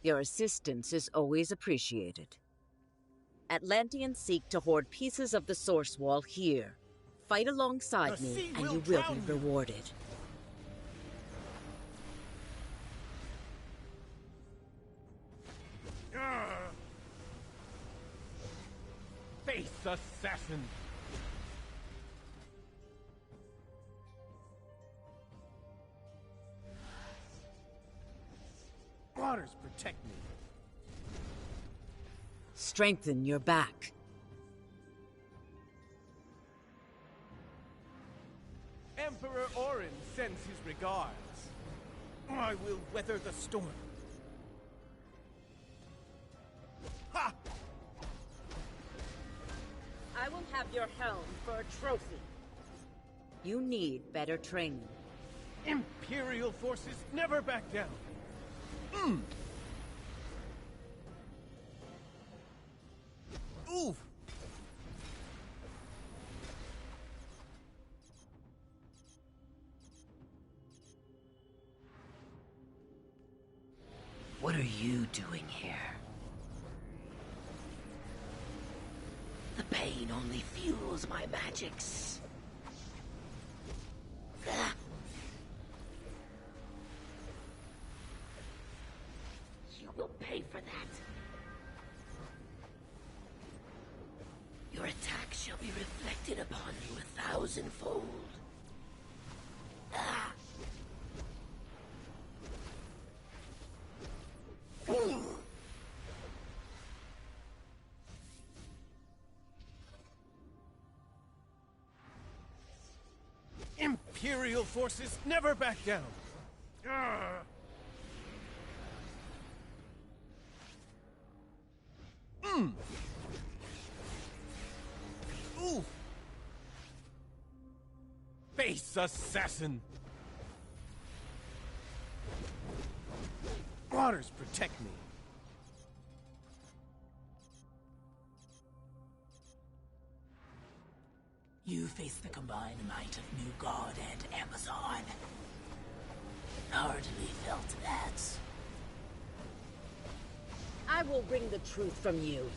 Your assistance is always appreciated. Atlanteans seek to hoard pieces of the Source Wall here. Fight alongside me, and you will be rewarded. Face assassin! Waters protect me. Strengthen your back. Emperor Orin sends his regards. I will weather the storm. Ha! I will have your helm for a trophy. You need better training. Imperial forces never back down. Oof! What are you doing here? The pain only fuels my magics. Ah. You will pay for that. Your attack shall be reflected upon you 1,000-fold. Ah. Imperial forces never back down. Ooh. Face assassin. Waters protect me. You face the combined might of New God and Amazon. Hardly felt that. I will wring the truth from you.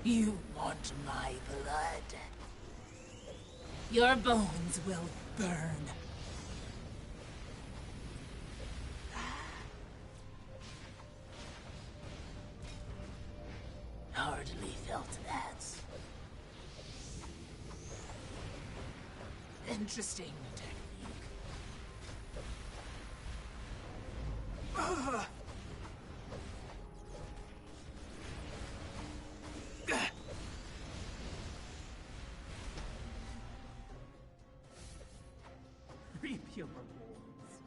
You want my blood? Your bones will burn. Hardly felt that. Interesting technique. Reap your rewards.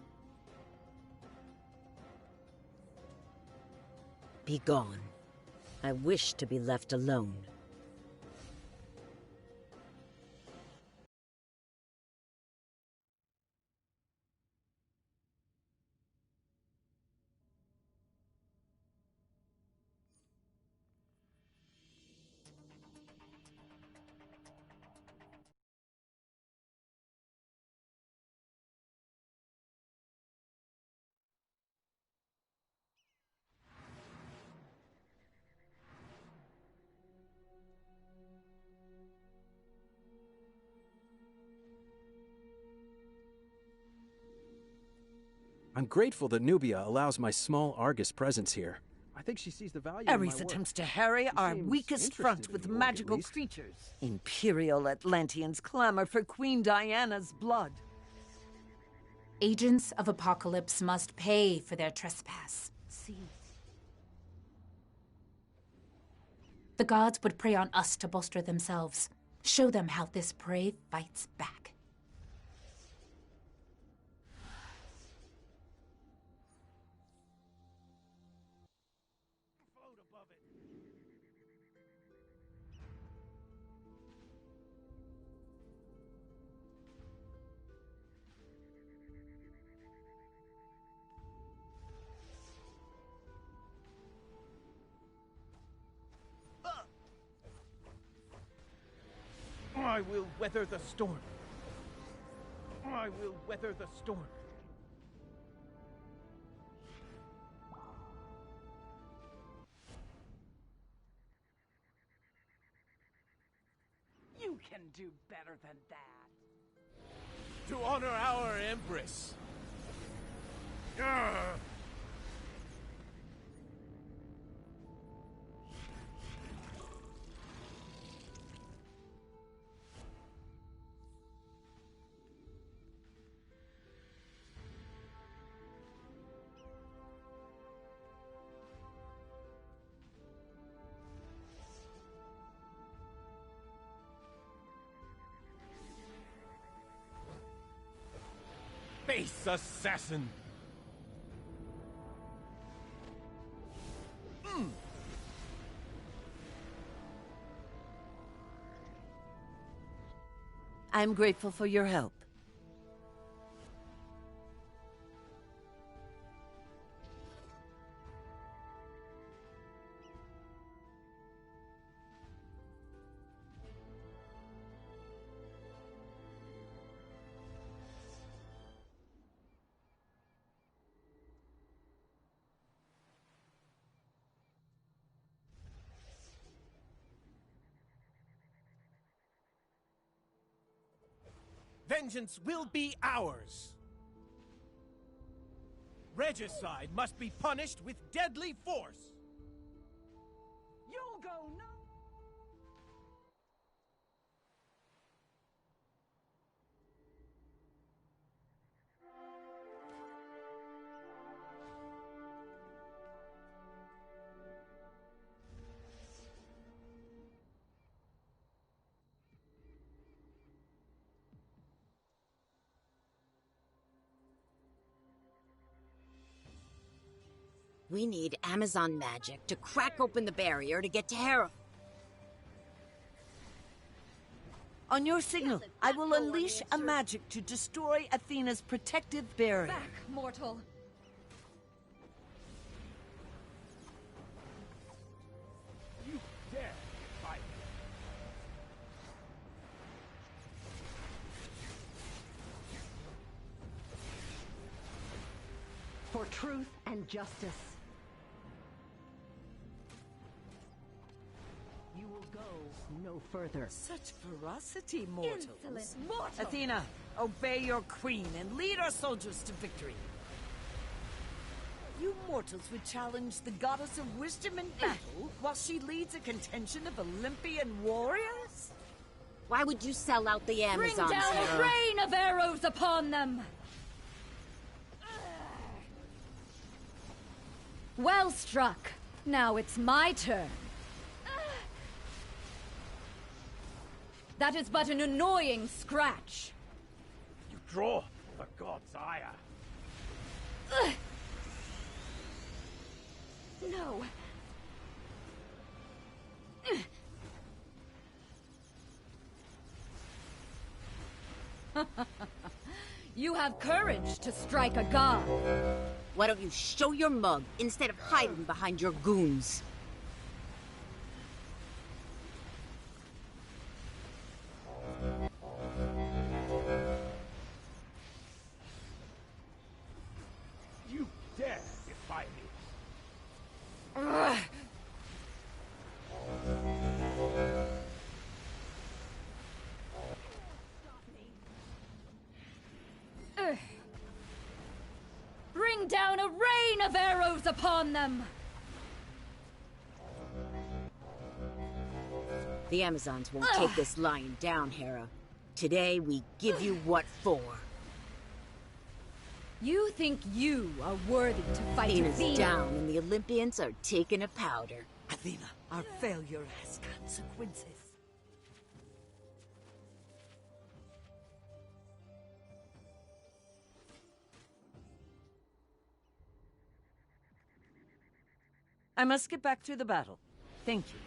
Be gone. I wish to be left alone. I'm grateful that Nubia allows my small Argus presence here. I think she sees the value in my Ares work. attempts to harry She our seems weakest front interested with in the org, at magical least. creatures. Imperial Atlanteans clamor for Queen Diana's blood. Agents of Apocalypse must pay for their trespass. See? The gods would prey on us to bolster themselves. Show them how this prey fights back. Float above it. I will weather the storm. I will weather the storm. You can do better than that. To honor our Empress. Arrgh. Base assassin! I'm grateful for your help. Vengeance will be ours! Regicide must be punished with deadly force! You'll go no. We need Amazon magic to crack open the barrier to get to Hera. On your signal, I will unleash a magic to destroy Athena's protective barrier. Back, mortal. You dare fight! For truth and justice. You will go no further. Such ferocity, mortals. Insolent mortal! Athena, obey your queen and lead our soldiers to victory. You mortals would challenge the goddess of wisdom in battle while she leads a contention of Olympian warriors? Why would you sell out the Bring Amazons, down a Hera? rain of arrows upon them! Well struck. Now it's my turn. That is but an annoying scratch. You draw the god's ire. No. You have courage to strike a god. Why don't you show your mug instead of hiding behind your goons? You dare defy me! Bring down a rain of arrows upon them! The Amazons won't take this lying down, Hera. Today, we give you what for. You think you are worthy to fight Athena's Athena? down and the Olympians are taking a powder. Athena, our failure has consequences. I must get back to the battle. Thank you.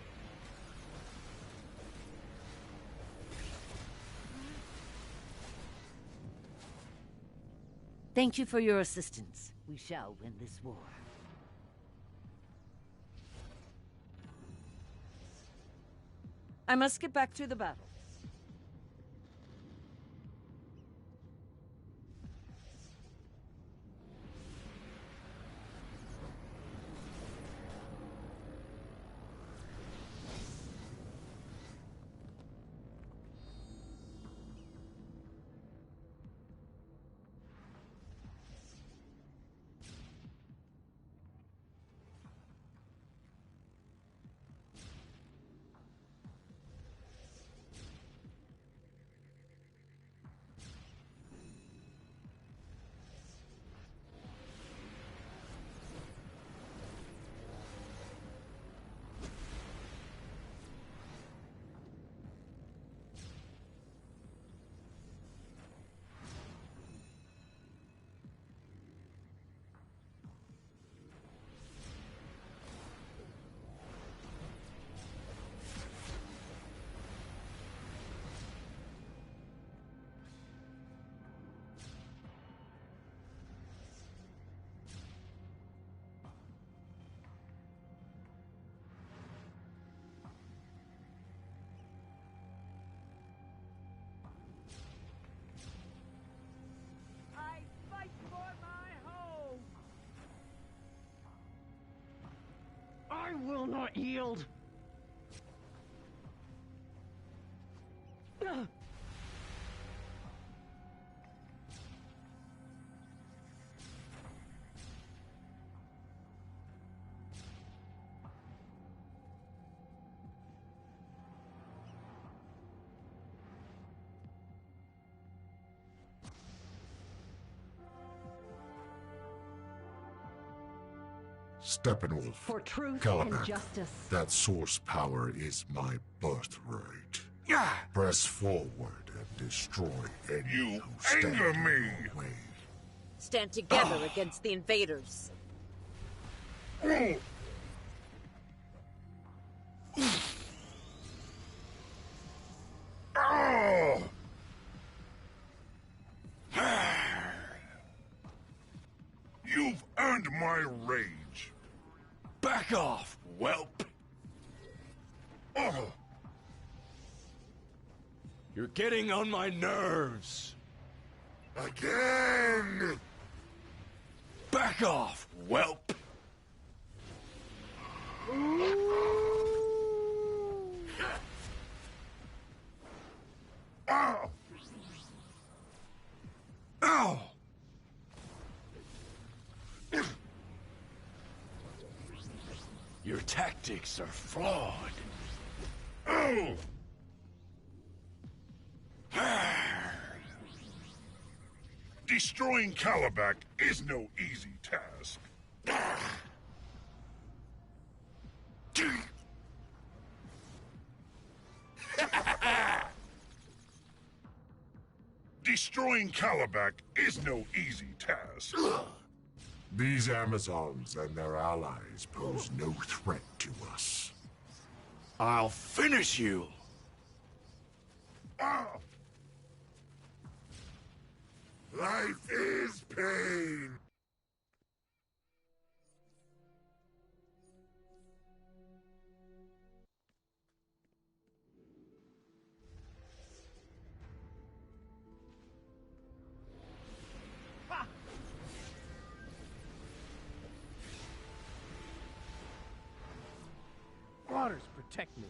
Thank you for your assistance. We shall win this war. I must get back to the battle. I will not yield. Steppenwolf, For truth Caliban, and justice. that source power is my birthright. Press forward and destroy any You who stand anger in me. your way. Stand together against the invaders. You've earned my rage. Back off, whelp. You're getting on my nerves. Again! Back off, whelp. Ow! Ow! Your tactics are flawed. Oh! Destroying Calabac is no easy task. Destroying Calabac is no easy task. These Amazons and their allies pose no threat to us. I'll finish you. Life is pain. Waters protect me.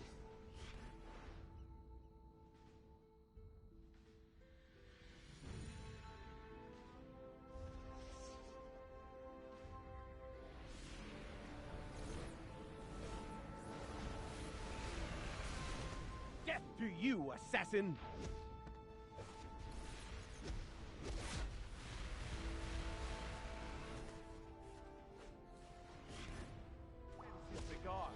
After you, assassin! His regard.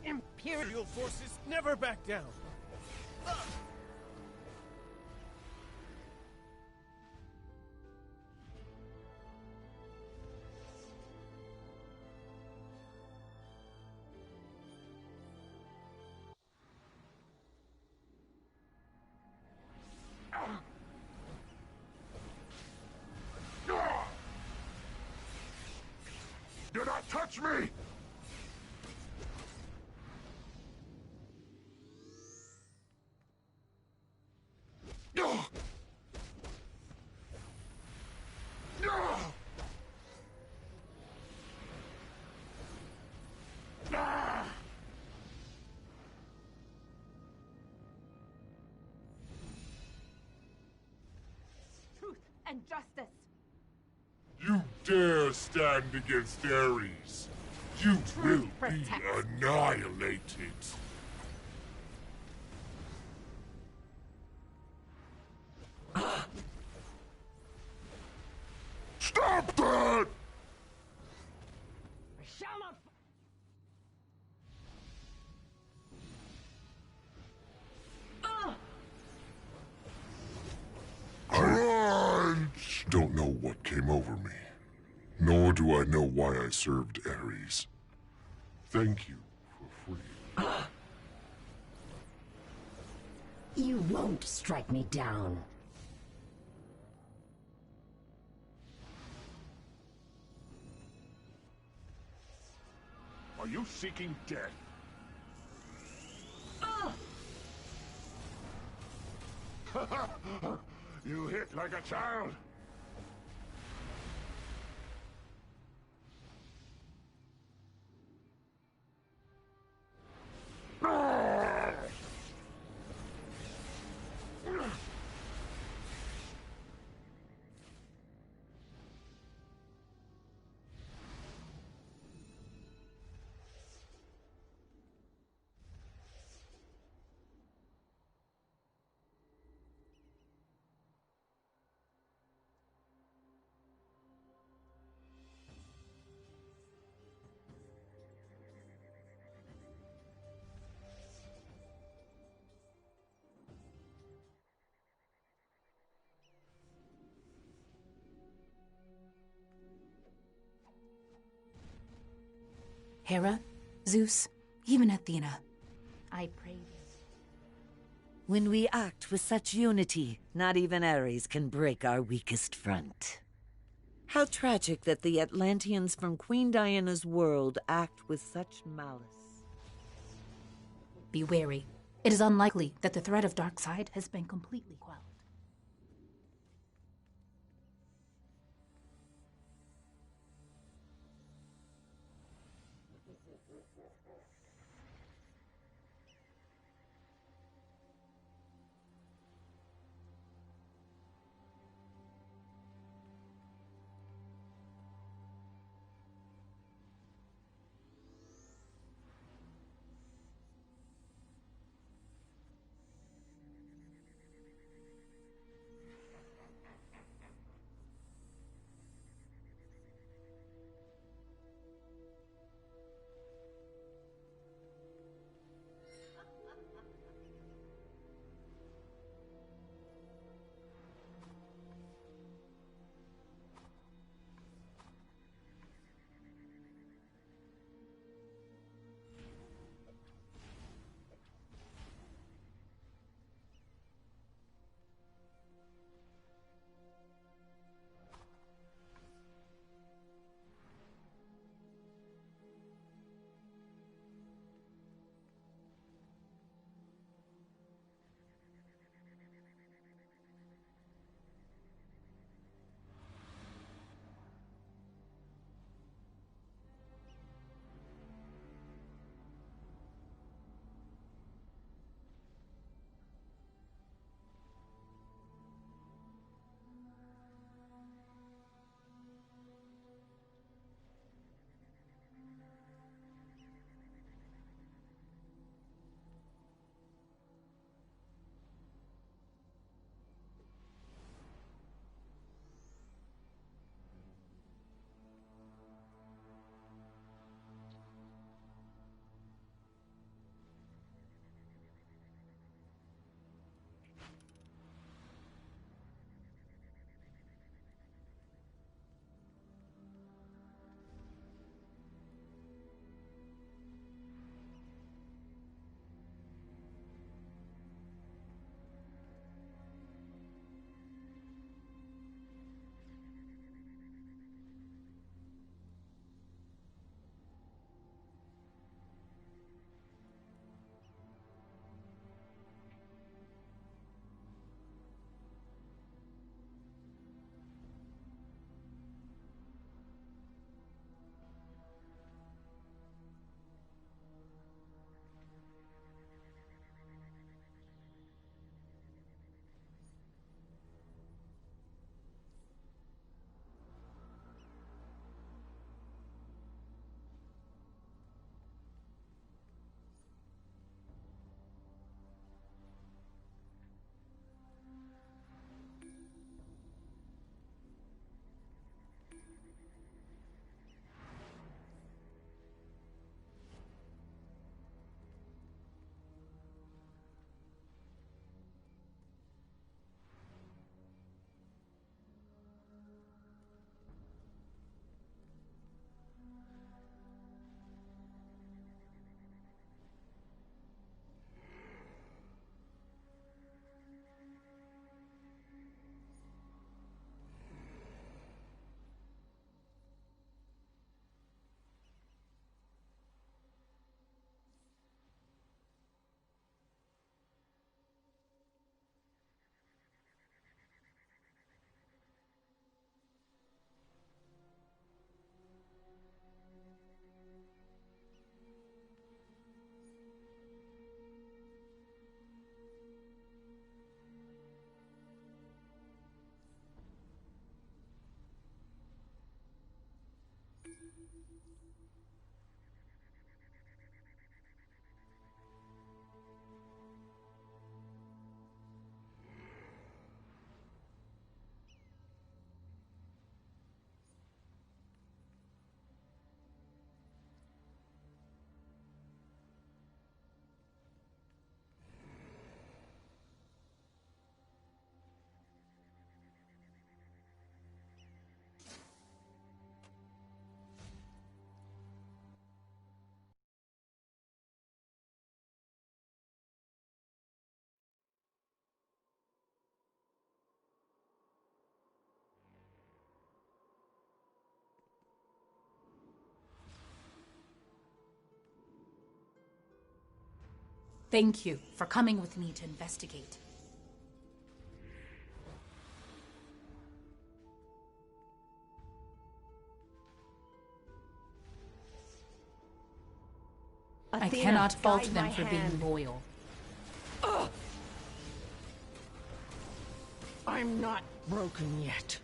Imperial forces never back down! Do not touch me! Truth and justice. You dare stand against Ares! You will be protects. annihilated! Stop that! Shall not. I don't know what came over me, nor do I know why I served Ares. Thank you for freeing. You won't strike me down. Are you seeking death? You hit like a child. Hera, Zeus, even Athena, I pray you. When we act with such unity, not even Ares can break our weakest front. How tragic that the Atlanteans from Queen Diana's world act with such malice. Be wary. It is unlikely that the threat of Darkseid has been completely quelled. Thank you for coming with me to investigate. I cannot fault them for being loyal. I'm not broken yet.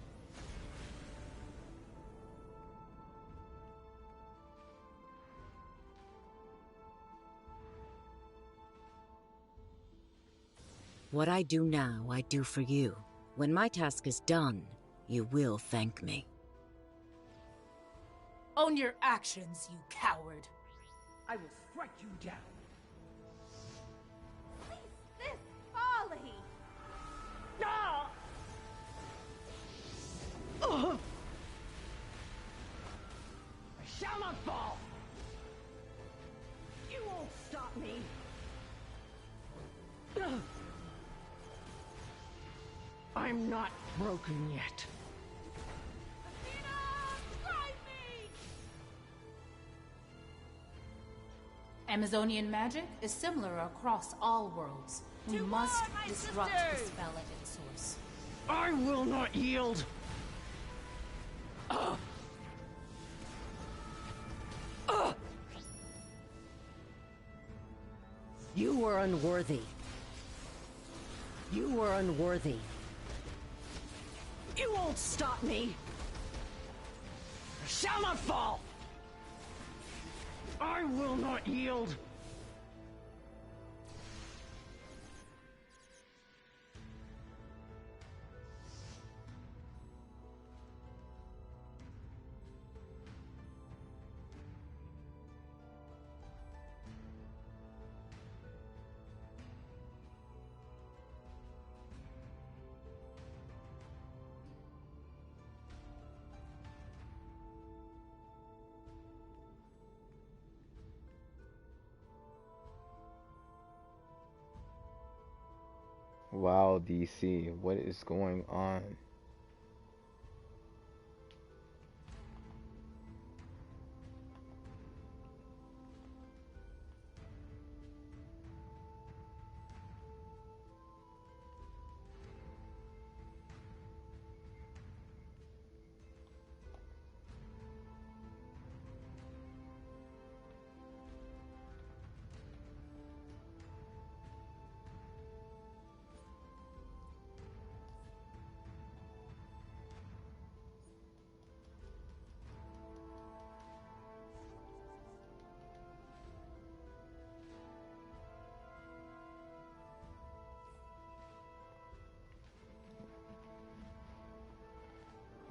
What I do now, I do for you. When my task is done, you will thank me. Own your actions, you coward. I will strike you down. Cease this folly! Ah! I shall not fall! You won't stop me! I'm not broken yet. Amazonian magic is similar across all worlds. We must disrupt the spell at its source. I will not yield! You were unworthy. You were unworthy. You won't stop me! I shall not fall! I will not yield! Wow, DC, what is going on?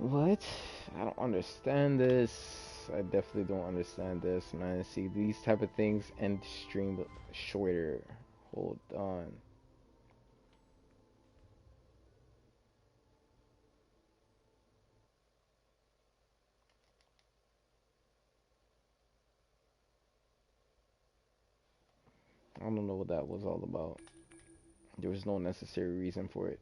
What? I don't understand this. I definitely don't understand this, man. See, these type of things end stream shorter. Hold on. I don't know what that was all about. There was no necessary reason for it.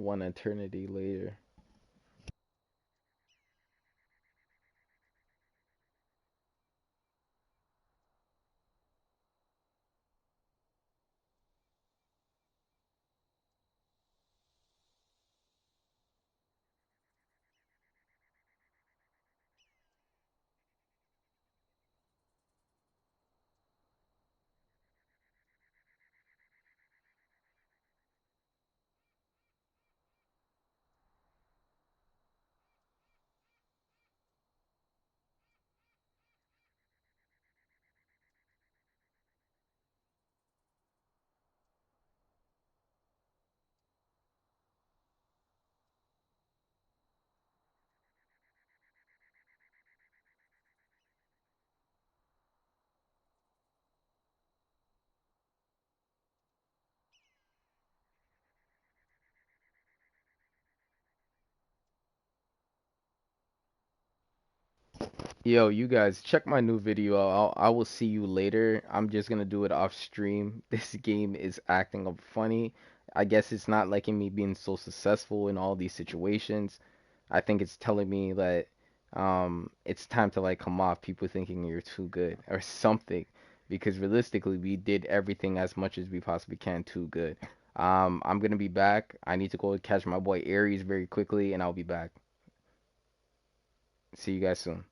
One eternity later. Yo, you guys, check my new video out. I will see you later. I'm just gonna do it off stream. This game is acting up funny. I guess it's not liking me being so successful in all these situations. I think it's telling me that it's time to like come off people thinking you're too good or something. Because realistically, we did everything as much as we possibly can too good. I'm gonna be back. I need to go catch my boy Ares very quickly, and I'll be back. See you guys soon.